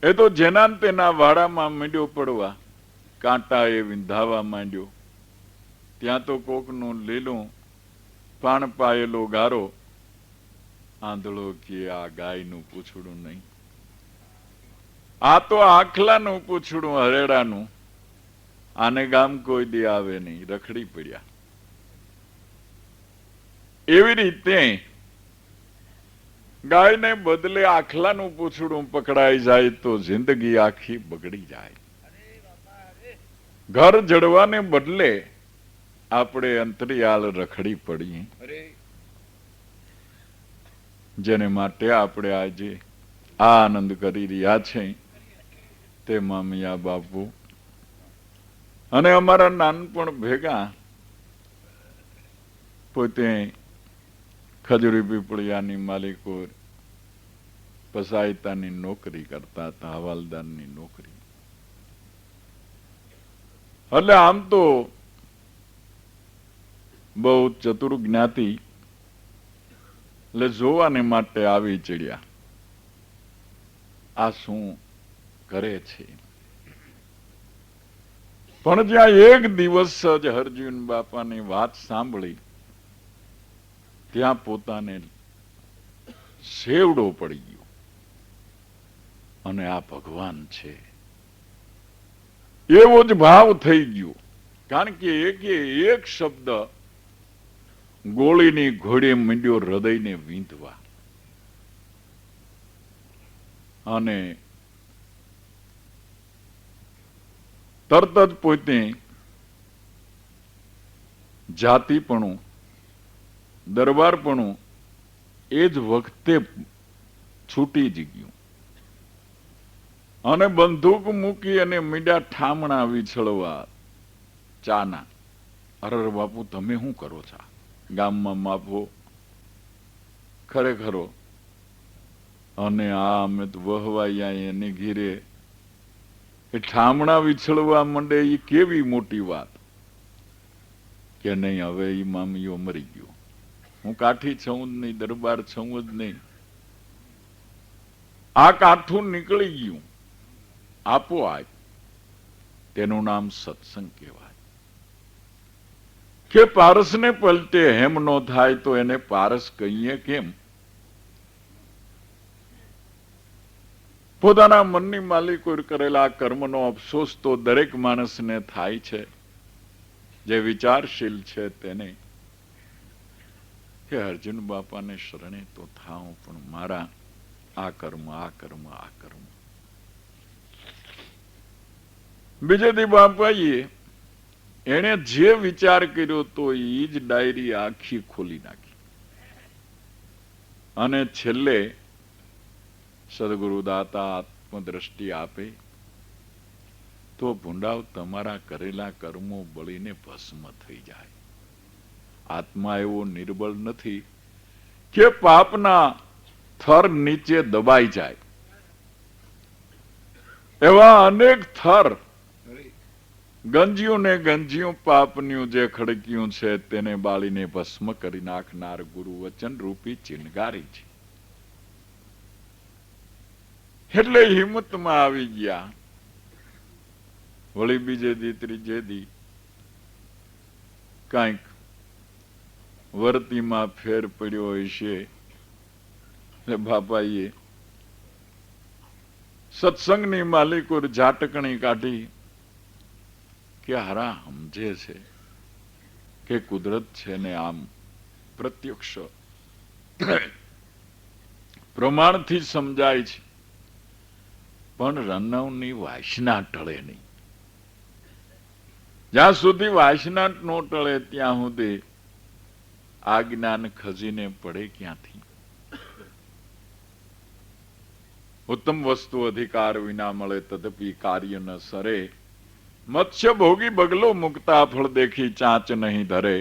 Speaker 1: એ તો જેના તેના વાડામાં માંડ્યો પડવા, કાંટા એ વિંધાવા માંડ્યો. ત્યાં તો કોકનું લીલું પાણ પાયેલો ગારો. આંધળો કે આ ગાયનું પૂછડું નહીં, આ તો આખલાનું પૂછડું, હરેડાનું. આને ગામ કોઈ દી આવે નહીં, રખડી પડ્યા. એવી રીતે ગાયને બદલે આખલાનું પૂછડું પકડાઈ જાય તો જિંદગી આખી બગડી જાય. ઘર જડવાને બદલે આપણે અંતરિયાળ રખડી પડીએ. જેને માટે આપણે આજે આ આનંદ કરી રહ્યા છે તે મામિયા બાપુ અને અમારા નાનપણ ભેગા પોતે ખજૂરી પીપળિયાની માલિકો પસાયતાની નોકરી કરતા હતા, હવાલદારની નોકરી. એટલે આમ તો બહુ ચતુર જ્ઞાતિ, એટલે જોવાને માટે આવી ચડ્યા આ શું કરે છે. પણ જ્યાં એક દિવસ જ હરજીવન બાપાની વાત સાંભળી ત્યાં પોતાને સેવડો પડી ગયો અને આ ભગવાન છે એવો જ ભાવ થઈ ગયો. કારણ કે એક શબ્દ ગોળીની ઘોડે માંડ્યો હૃદયને વીંધવા. અને તરત જ પોતે જાતિપણું, દરબારપણું એ જ વખતે છૂટી જ ગયું. અને બંદૂક મૂકી અને મીડા ઠામણા વિછળવા ચાના. અરે બાપુ તમે શું કરો છો? ગામમાં માફો ખરેખરો. અને આ અમે તો વહવાયા એની ઘીરે એ ઠામણા વિછળવા માંડે, એ કેવી મોટી વાત કે નહીં હવે એ મામીઓ મરી ગયો. હું કાઠી છું જ નહીં, દરબાર છું જ નહીં, આ કાઠું નીકળી ગયું આપોઆપ. તેનું નામ સત્સંગ કહેવાય. કે પારસને પલટે હેમ નો થાય તો એને પારસ કહીએ કેમ? પોતાના મનની માલિકો કરેલા કર્મનો અફસોસ તો દરેક માણસને થાય છે, જે વિચારશીલ છે તેને, કે અર્જુન બાપાને શરણે તો થાઉં પણ મારા આ કર્મ આ કર્મ આ કર્મ. બીજે દી બાપાએ એને જે વિચાર કર્યો તો એ જ ડાયરી આખી ખોલી નાખી. અને છેલ્લે સદગુરુ દાતા આત્મદ્રષ્ટિ આપે તો ભૂંડાવ તમારા કરેલા કર્મો બળીને ભસ્મ થઈ જાય. આત્મા એવો નિર્બળ નથી કે પાપના થર નીચે દબાઈ જાય. એવા અનેક થર ગંજ્યું ને ગંજ્યું પાપન્યું જે ખડક્યું છે તેને બાળીને ભસ્મ કરી નાખનાર ગુરુ વચન રૂપી ચિનગારી છે. એટલે હિંમતમાં આવી ગયા. વળી બીજે દી ત્રીજે દી કાંઈક વર્તીમાં ફેર પડ્યો હશે એટલે બાપાએ સત્સંગની માલિકો ઝાટકણી કાઢી કે હારા સમજે છે કે કુદરત છે ને આમ પ્રત્યક્ષ પ્રમાણથી સમજાય છે, પણ રનવની વાસના ટળે નહીં. જ્યાં સુધી વાસના નો ટળે ત્યાં સુધી આ જ્ઞાન ખજીને પડે ક્યાંથી? ઉત્તમ વસ્તુ અધિકાર વિના મળે તદપી કાર્ય ન સરે. મત્સ્ય ભોગી બગલો મુકતા ફળ દેખી ચાંચ નહીં ધરે.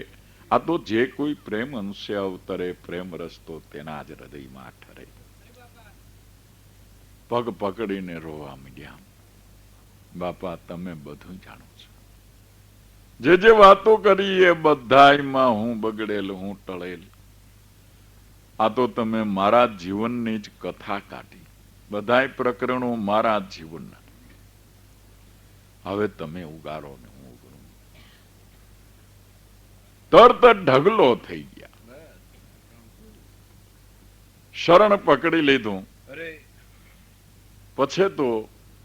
Speaker 1: આ તો જે કોઈ પ્રેમ અંશે અવતરે પ્રેમ રસ્તો તેના જ હૃદયમાં ઠરે. પગ પકડીને રોવા માંડ્યા. બાપા તમે બધું જાણો છો, જે વાતો કરી એ બધાયમાં હું બગડેલ હું ટળેલ. આ તો તમે મારા જીવનની જ કથા કાઢી, બધાય પ્રકરણો મારા જીવનના. હવે તમે ઉગારો ને હું ઉગરું. તરત ઢગલો થઈ ગયા, શરણ પકડી લીધું. પછી તો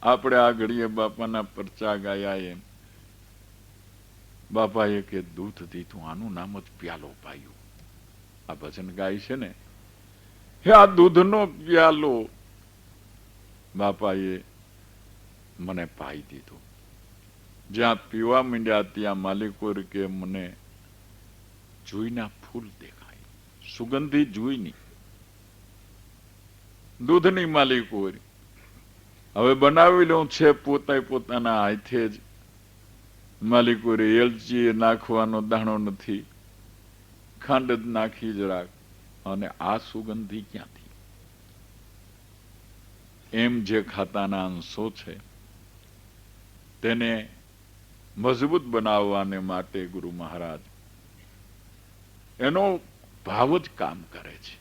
Speaker 1: આપણે આ ઘડીએ બાપાના પરચા ગાયા એમ બાપાએ કે દૂધ દીધું આનું નામ જ પ્યાલો પાયું. આ ભજન ગાય છે ને, હે આ દૂધનો પ્યાલો બાપાએ મને પાઈ દીધો. જ્યાં પીવા માંડ્યા ત્યાં માલિકો કે મને જુઈના ફૂલ દેખાય, સુગંધી જુઈની. દૂધની માલિકો હવે બનાવી લઉં છે પોતા પોતાના હાથે જ. માલિકો એલચી નાખવાનો દાણો નથી, ખાંડ જ નાખી જરાક, અને આ સુગંધી ક્યાંથી? એમ જે ખાતાના અંશો છે તેને મજબૂત બનાવવાને માટે ગુરુ મહારાજ એનો ભાવ જ કામ કરે છે.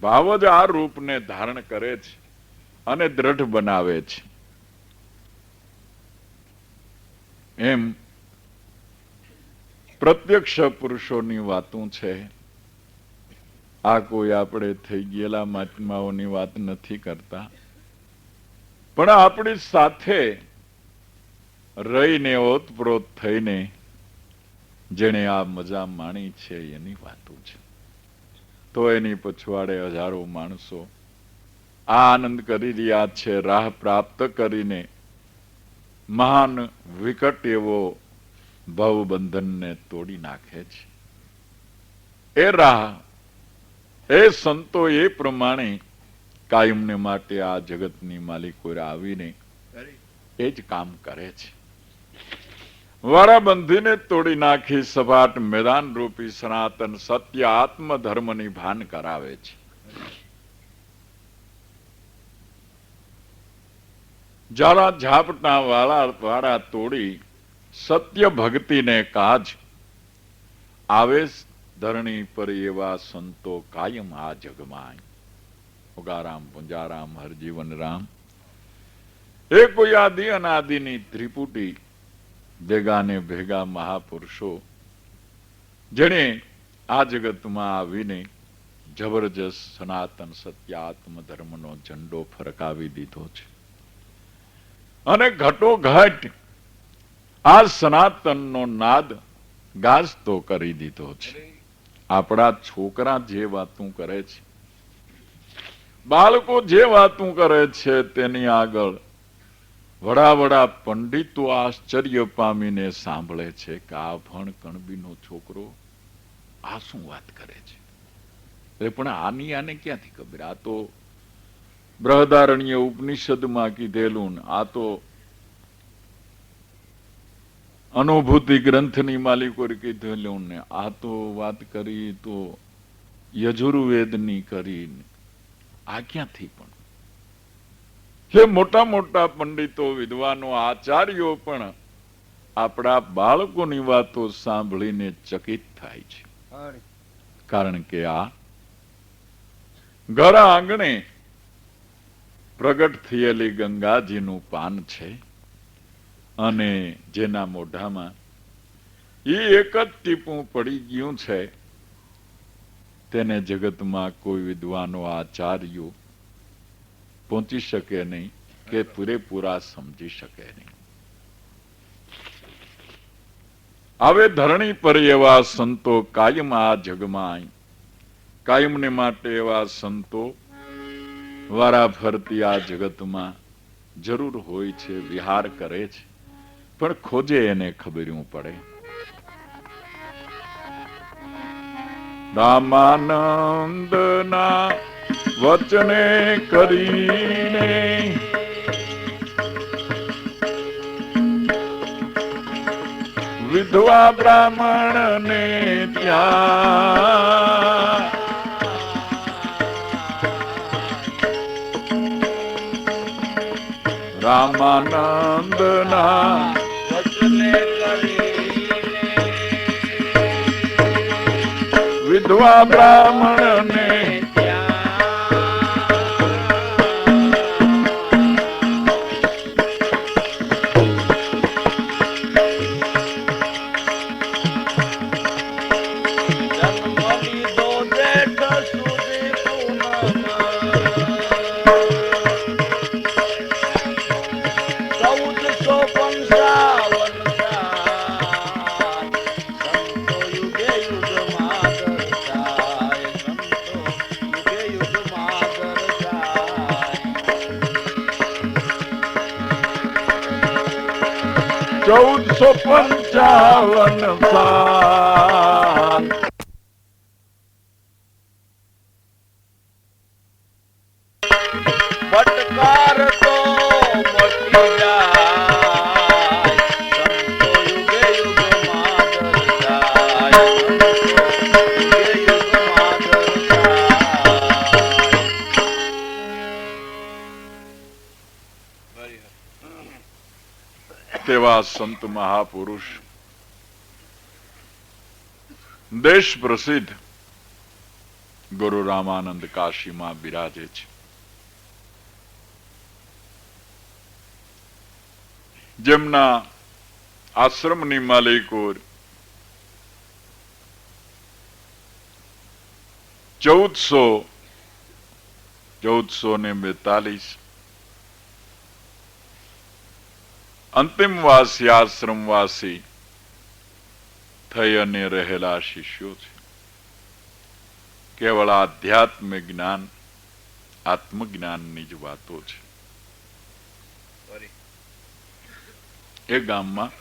Speaker 1: ભાવ જ આ રૂપને ધારણ કરે છે અને દ્રઢ બનાવે છે. એમ પ્રત્યક્ષ પુરુષોની વાતો છે. આ કોઈ આપણે થઈ ગયેલા મહાત્માઓની વાત નથી કરતા, પણ આપણી સાથે રહીને ઓતપ્રોત થઈને જેને આ મજા માણી છે એની વાતો છે. તો એની પછવાડે હજારો માણસો આ આનંદ કરી રહ્યા છે. રાહ પ્રાપ્ત કરીને મહાન વિકટ એવો ભવબંધનને તોડી નાખે છે. એ રાહ એ સંતો એ પ્રમાણે કાયમને માટે આ જગતની માલિકો આવીને એ જ કામ કરે છે. વારાબંધીને તોડી નાખી સપાટ મેદાન રૂપી સનાતન સત્ય આત્મ ધર્મની ભાન કરાવે છે. જરા ઝાપટા વાળા તોડી સત્ય ભક્તિને કાજ આવે ધરણી પર એવા સંતો કાયમ આ જગમાં. ઉગારામ પુંજારામ હરજીવન રામ. એ કોઈ આદિ અનાદિની ત્રિપુટી ભેગાને ભેગા મહાપુરુષો જેને આ જગતમાં આવીને જબરજસ્ત સનાતન સત્યાત્મ ધર્મનો ઝંડો ફરકાવી દીધો છે. અને ઘટોઘટ આ સનાતનનો નાદ ગાજતો કરી દીધો છે. આપણા છોકરા જે વાતું કરે છે, બાળકો જે વાતું કરે છે, તેની આગળ વડા પંડિતો આશ્ચર્ય પામીને સાંભળે છે કે આ ભણ કણબીનો છોકરો આ શું વાત કરે છે. પણ આને ક્યાંથી ખબર? આ તો બૃહદારણ્ય ઉપનિષદમાં કીધેલું, આ તો અનુભૂતિ ગ્રંથની માલિકો કીધેલું ને આ તો વાત કરી તો યજુર્વેદની કરી. આ ક્યાંથી? પણ હે મોટા મોટા પંડિતો વિદ્વાનો આચાર્યો પણ આપણા બાળકોની વાતો સાંભળીને ચકિત થાય છે. કારણ કે આ ઘર આંગણે પ્રગટ થયેલી ગંગાજીનું પાન છે અને જેના મોઢામાં એ એક જ ટીપું પડી ગયું છે, તેને જગતમાં કોઈ વિદ્વાનો આચાર્યો પહોંચી શકે નહીં કે પૂરેપૂરા સમજી શકે નહીં. હવે ધરણી પર એવા સંતો કાયમ આ જગમાં, કાયમને માટે એવા સંતો વારા ફરતી આ જગતમાં જરૂર હોય છે, વિહાર કરે છે, પણ ખોજે એને ખબર્યું પડે. રામાનંદના વચને કરીને વિધવા બ્રાહ્મણને ત્યાં રામાનંદના
Speaker 2: વચને કરીને
Speaker 1: વિધવા બ્રાહ્મણને ચૌદસો 55 સાલ
Speaker 2: ફટકાર તો મટી જાય, સંતો યુગે યુગમાં દર્શાય, સંતો યુગે યુગમાં દર્શાય.
Speaker 1: તેવા સંત મહાપુરુષ દેશ પ્રસિદ્ધ ગુરુ રામાનંદ કાશીમાં બિરાજે છે. જેમના આશ્રમની માલિકો 1442 અંતિમવાસી આશ્રમવાસી થઈ અને રહેલા શિષ્યો છે. કેવળ આધ્યાત્મિક જ્ઞાન, આત્મજ્ઞાનની જ વાતો છે. એ ગામમાં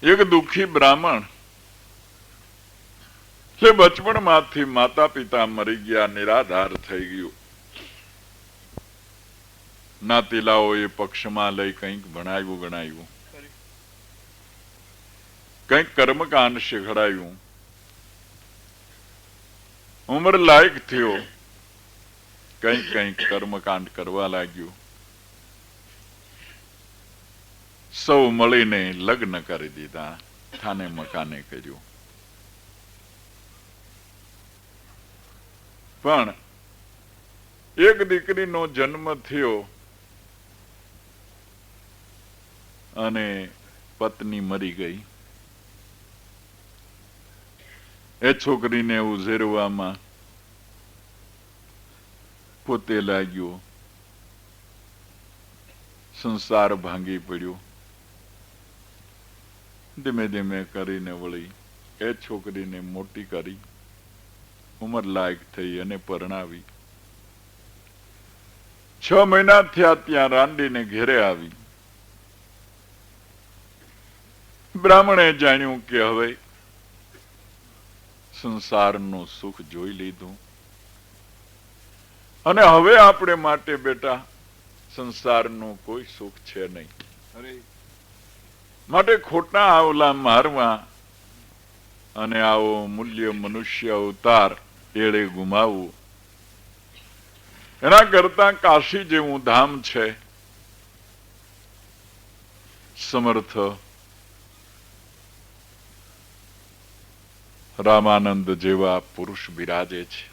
Speaker 1: એક દુઃખી બ્રાહ્મણ, જે બચપણમાંથી માતા પિતા મરી ગયા, નિરાધાર થઈ ગયું. નાતીલાઓએ પક્ષમાં લઈ કંઈક ભણાવ્યું ગણાવ્યું, કંઈક કર્મકાંડ શીખડાયું. ઉંમર લાયક થયો, કંઈક કર્મકાંડ કરવા લાગ્યું. સૌ મળીને લગ્ન કરી દીધા, થાને મકાને કર્યું. પણ એક દીકરીનો જન્મ થયો અને પત્ની મરી ગઈ. એ છોકરીને ઉઝેરવામાં પોતે લાગ્યો, સંસાર ભાંગી પડ્યો. ધીમે ધીમે કરીને વળી એ છોકરીને મોટી કરી, ઉંમર લાયક થઈ અને પરણાવી. 6 મહિના થયા ત્યાં રાંડીને ઘેરે આવી. બ્રાહ્મણે જાણ્યું કે હવે સંસારનું સુખ જોઈ લીધું અને હવે આપણે માટે બેટા સંસારનું કોઈ સુખ છે નહીં. માટે ખોટા આવલા મારવા અને આવો મૂલ્ય મનુષ્ય અવતાર એળે ગુમાવવું, એના કરતા કાશી જેવું ધામ છે, સમર્થ રામાનંદ જેવા પુરુષ બિરાજે છે.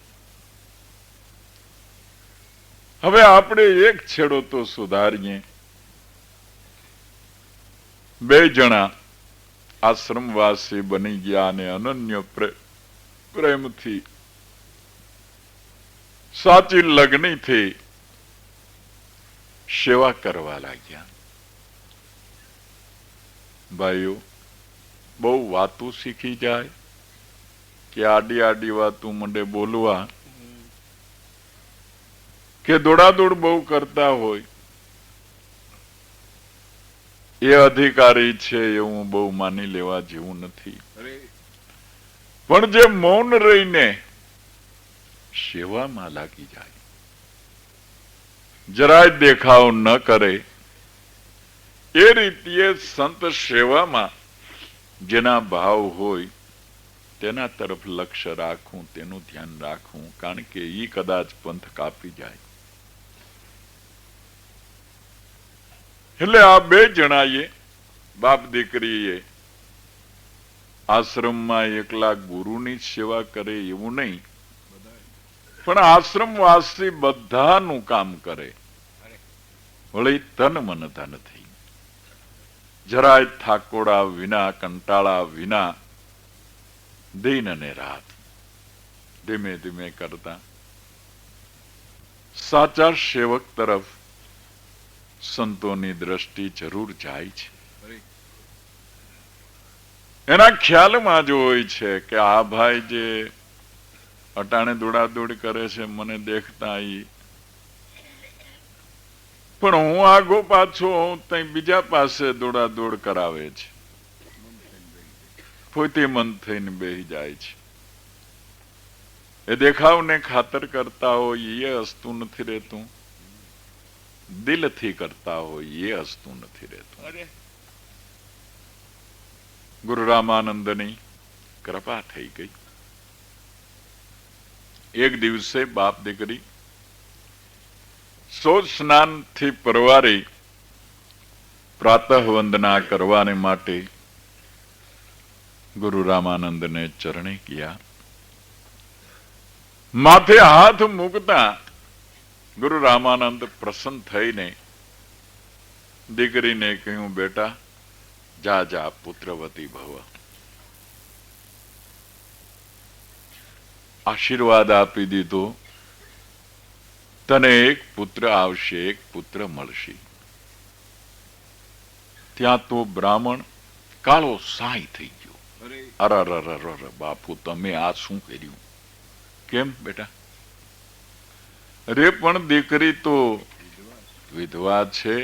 Speaker 1: હવે આપણે એક છેડો તો સુધારીએ. બે જણા આશ્રમવાસી બની ગયા અને અનન્ય પ્રેમથી સાચી લગ્નથી સેવા કરવા લાગ્યા. ભાઈઓ, બહુ વાતું શીખી જાય કે આડી આડી વાતું મંડે બોલવા કે દોડાદોડ બહુ કરતા હોય એ અધિકારી છે એવું બહુ માની લેવા જેવું નથી. પણ જે મૌન રહીને સેવામાં લાગી જાય, જરાય દેખાવ ન કરે, એ રીતે સંત સેવામાં જેના ભાવ હોય તેના તરફ લક્ષ્ય રાખવું, તેનું ધ્યાન રાખવું, કારણ કે એ કદાચ પંથ કાપી જાય. એટલે આ બે જણાએ બાપ દીકરીએ આશ્રમમાં એકલા ગુરુની સેવા કરે એવું નહીં, પણ આશ્રમવાસી બધાનું કામ કરે, વળી તન મન ધન થઈ, જરાય થાકોડા વિના, કંટાળા વિના, દિન અને રાત ધીમે ધીમે કરતા સાચા સેવક તરફ સંતોની દ્રષ્ટિ જરૂર જાય છે. એના ખ્યાલમાં જ હોય છે કે આ ભાઈ જે અટાણે દોડાદોડ કરે છે મને દેખતા ઈ, પણ હું આગો પાછો તઈ બીજા પાસે દોડાદોડ કરાવે છે, પોતે મન થઈને બેહી જાય છે. એ દેખાવને ખાતર કરતા હોય એ હસતું નથી રહેતું, દિલથી કરતા હોય એ હસતું નથી રહેતું. ગુરુ રામાનંદની કૃપા થઈ ગઈ. એક દિવસે બાપ દીકરી સો સ્નાનથી પરવારી પ્રાતઃ વંદના કરવાને માટે ગુરુ રામાનંદને ચરણે ગયા. માથે હાથ મૂકતા ગુરુ રામાનંદ પ્રસન્ન થઈને દીકરીને કહ્યું, બેટા જા જા પુત્રવતી ભવ. આશીર્વાદ આપી દીધો, તને એક પુત્ર આવશે, એક પુત્ર મળશે. ત્યાં તો બ્રાહ્મણ કાળો સાય થઈ ગયો. અરર બાપુ, તમે આ શું કર્યું? કેમ બેટા? અરે પણ દીકરી તો વિધવા છે,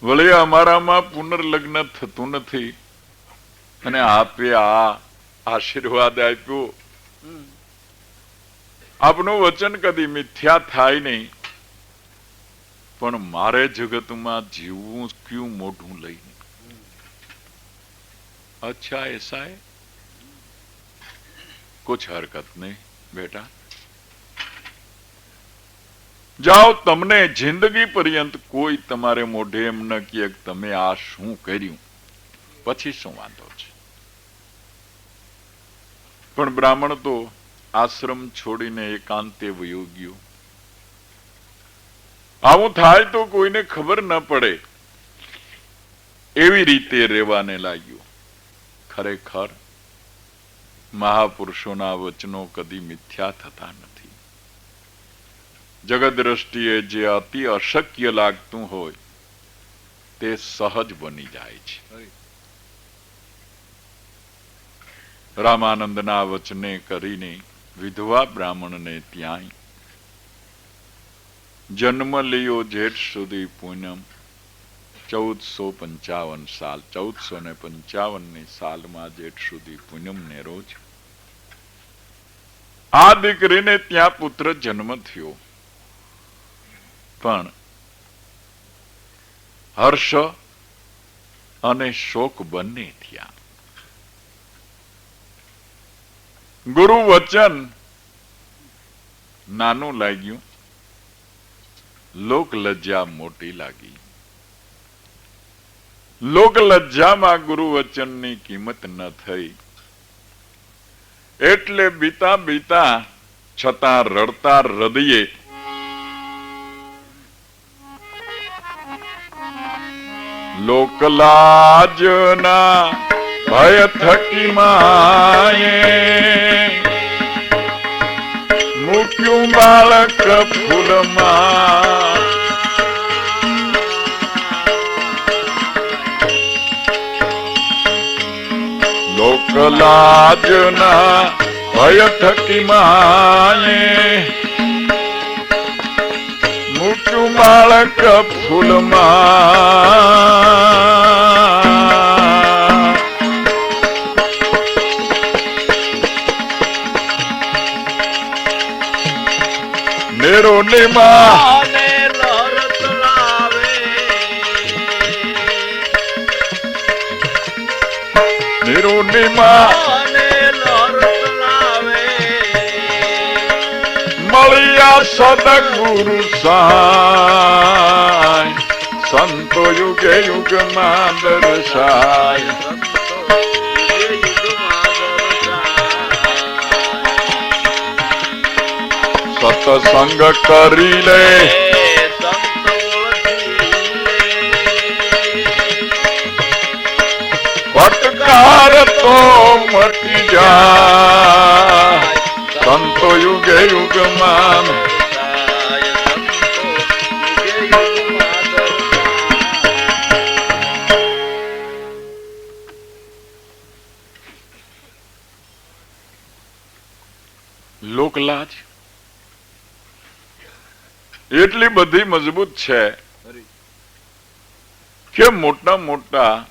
Speaker 1: વળી અમારામાં પુનર્લગ્ન થતું નથી, અને આપે આ આશીર્વાદ આપ્યો. આપનું વચન કદી મિથ્યા થાય નહીં, પણ મારે જગતમાં જીવવું ક્યું મોઢું લઈને? અચ્છા એસા હે, કુછ હરકત નહીં બેટા, જાઓ. તમને જિંદગી પર્યંત કોઈ તમારે મોઢે એમ ન કહે કે તમે આ શું કર્યું, પછી શું વાંધો છે? પણ બ્રાહ્મણ તો આશ્રમ છોડીને એકાંતે વયો ગયો. આવું થાય તો કોઈને ખબર ન પડે એવી રીતે રહેવાને લાગ્યો. ખરેખર મહાપુરુષોના વચનો કદી મિથ્યા થતા નથી. જગત દ્રષ્ટિએ જે અતિ અશક્ય લાગતું હોય તે સહજ બની જાય છે. રામાનંદના વચને કરીને વિધવા બ્રાહ્મણને ત્યાં જન્મ લિયો જેઠ સુધી પૂનમ 1455 સાલ 1455 સાલમાં જેઠ સુધી પૂનમ ને રોજ આ દીકરીને ત્યાં પુત્ર જન્મ થયો. પણ હર્ષ અને શોક બંને થયા. ગુરુ વચન નાનું લાગ્યું, લોક લજ્જા મોટી લાગી. લોક લજ્જામાં ગુરુ વચનની કિંમત ન થઈ, એટલે બીતા બીતા છતાં રડતા હૃદયે લોકલાજના ભય થકી માયે મૂક્યું બાળક ફૂલમાં લોકલાજના ભય થકી માયે મૂક્યું બાળક ફૂલમાં નેરો નિમા નેરો નિમા મળ્યા સદગુરુ સાય સંતો યુગે યુગમાં દર્શાય સત્સંગ કરી લે પટકાર તો મટી જાય સંતો યુગે યુગમાં લોકલાજ એટલી બધી મજબૂત છે કે મોટા મોટા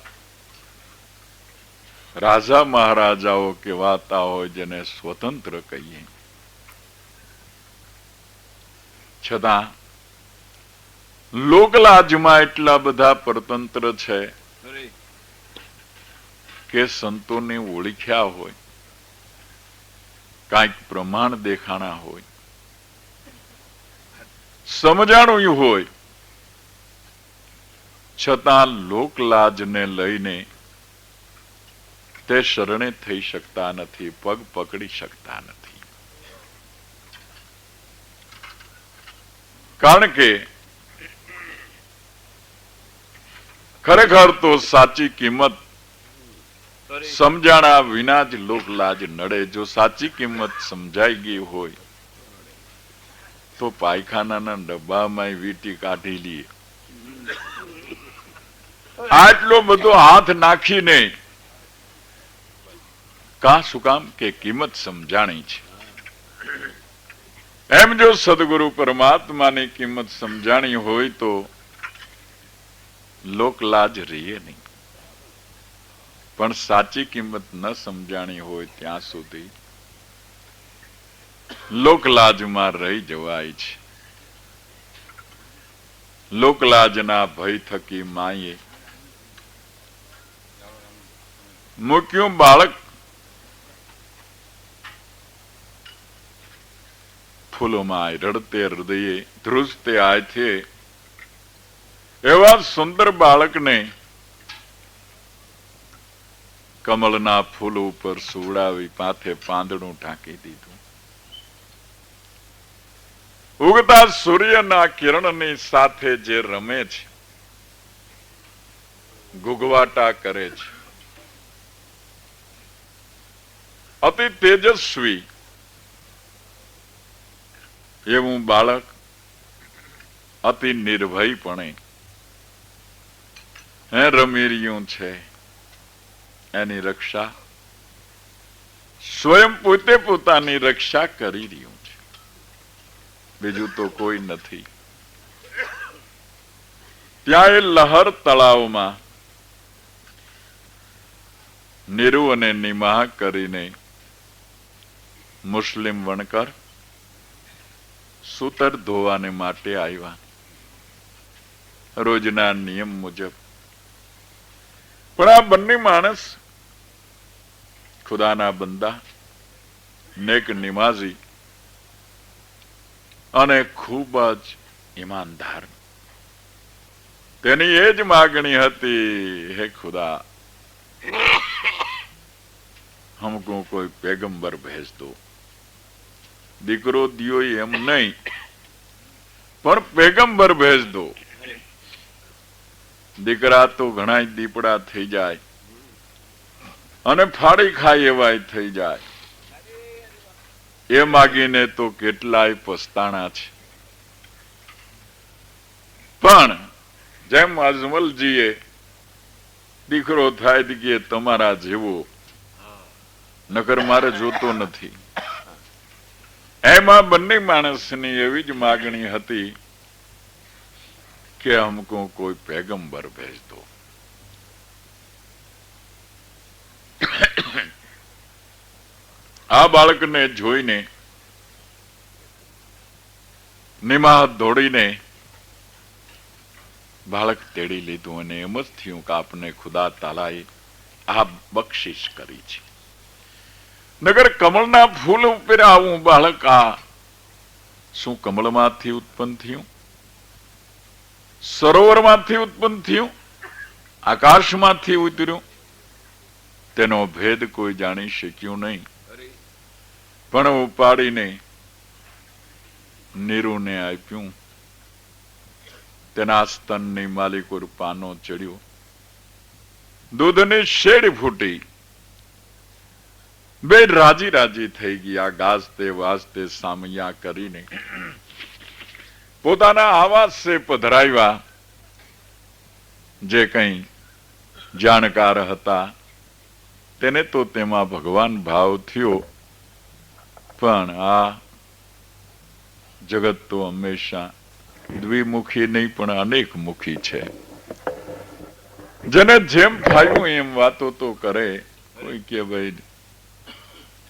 Speaker 1: રાજા મહારાજાઓ કહેવાતા હોય જેને સ્વતંત્ર કહીએ છતાં લોકલાજમાં એટલા બધા પરતંત્ર છે કે સંતોને ઓળખ્યા હોય કાંઈક પ્રમાણ દેખાણા હોય સમજાણું હોય છતાં લોકલાજને લઈને તે શરણે થઈ શકતા નથી પગ પકડી શકતા નથી કારણ કે ખરેખર તો સાચી કિંમત સમજાણા વિના જ લોકલાજ નડે જો સાચી કિંમત સમજાઈ ગઈ હોય તો પાયખાનાના ડબ્બામાં વીંટી કાઢી લઈએ આટલો બધો હાથ નાખીને શું કામ કે કિંમત સમજાણી છે એમ જો સદગુરુ પરમાત્માની કિંમત સમજાણી હોય તો લોકલાજ રહીએ નહીં પણ સાચી કિંમત ન સમજાણી હોય ત્યાં સુધી લોકલાજમાં રહી જવાય છે લોકલાજના ભય થકી માયે મૂક્યું બાળક ફૂલોમાં રડતે હૃદયે ધ્રુજતે આયથે એવા સુંદર બાળકને કમળના ફૂલ ઉપર સુવડાવી માથે પાંદડું ઢાંકી દીધું ઉગતા સૂર્યના કિરણની સાથે જે રમે છે ગુગવાટા કરે છે અતિ તેજસ્વી એવું બાળક અતિ નિર્ભયપણે રમી રહ્યું છે એની રક્ષા સ્વયં પોતે પોતાની રક્ષા કરી રહ્યું છે બીજું તો કોઈ નથી ત્યાં એ લહર તળાવમાં નીરુ અને નિમાહ કરીને મુસ્લિમ વણકર સૂતર ધોવાને માટે આવ્યા રોજના નિયમ મુજબ પણ આ બંને માણસ ખુદાના બંદા નેક નિમાઝી અને ખૂબ જ ઈમાનદાર તેની એ જ માગણી હતી હે ખુદા हमको कोई पैगंबर भेज दो દીકરો દિયો એમ નહીં પણ પેગંબર ભેજ દો દીકરા તો ઘણા દીપડા થઈ જાય અને ફાડી ખાય એવાય થઈ જાય. એ માગીને તો કેટલાય પસ્તાણા છે. પણ જેમ અજમલજીએ દીકરો થાય કે તમારા જેવો, નકર મારે જોતો નથી. એમાં બંને માણસની એવી જ માગણી હતી કે હમકો કોઈ પેગંબર ભેજ દો. આ બાળકને જોઈને નિમાહત દોડીને બાળક તેડી લીધું અને એમ જ થયું કે આપને ખુદા તાલાએ આ બક્ષિશ કરી છે. નગર કમળના ફૂલ ઉપર આવું બાળક આ શું કમળમાંથી ઉત્પન્ન થયું? સરોવરમાંથી ઉત્પન્ન થયું? આકાશમાંથી ઉતર્યું? તેનો ભેદ કોઈ જાણી શક્યું નહીં. પણ ઉપાડીને નીરુને આપ્યું. તેના સ્તનની માલિક ઉપર પાનો ચડ્યો, દૂધની શેડ ફૂટી. બે રાજી રાજી થઈ ગયા. ગાજતે વાજતે સામૈયા કરીને પોતાના આવાસે પધરાવ્યા. જે કઈ જાણકાર હતા તેને તો તેમાં ભગવાન ભાવ થયો. પણ આ જગત તો હંમેશા દ્વિમુખી નહીં પણ અનેકમુખી છે. જેને જેમ ફાવ્યું એમ વાતો તો કરે. કોઈ કે ભાઈ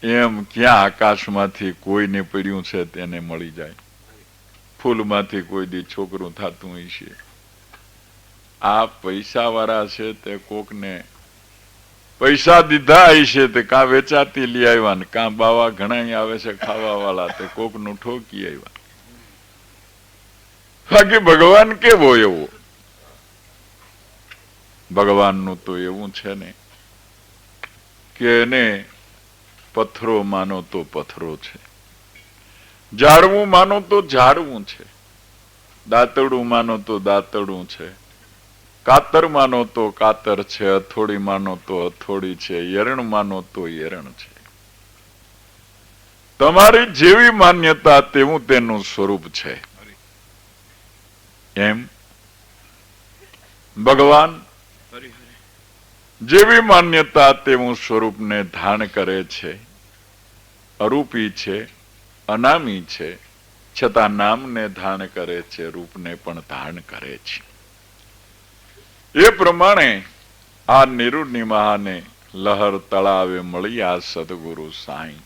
Speaker 1: એમ ક્યાં આકાશમાંથી કોઈને પડ્યું છે તેને મળી જાય, ફૂલમાંથી કોઈ દી છોકરું થતું હોય છે. આ પૈસા વાળા છે તે કોકને પૈસા દીધા હશે તે કાં વેચાતી લઈ આવ્યા ને કાં બાવા ઘણા આવે છે ખાવા વાળા તે કોક નું ઠોકી આવ્યા. બાકી ભગવાન કેવો એવો? ભગવાનનું તો એવું છે ને કે એને પથ્થરો માનો તો પથ્થરો છે, ઝાડવું માનો તો ઝાડવું છે, દાંતડું માનો તો દાંતડું છે, કાતર માનો તો કાતર છે, હથોડી માનો તો હથોડી છે, એરણ માનો તો એરણ છે. તમારી જેવી માન્યતા તેવું તેનું સ્વરૂપ છે. એમ ભગવાન જેવી માન્યતા તેવું સ્વરૂપને ધારણ કરે છે. અરૂપી છે, અનામી છે, છતાં નામને ધારણ કરે છે, રૂપને પણ ધારણ કરે છે. એ પ્રમાણે આ નિરુનિમાને લહર તળાવે મળી આ સદગુરુ સાંઈ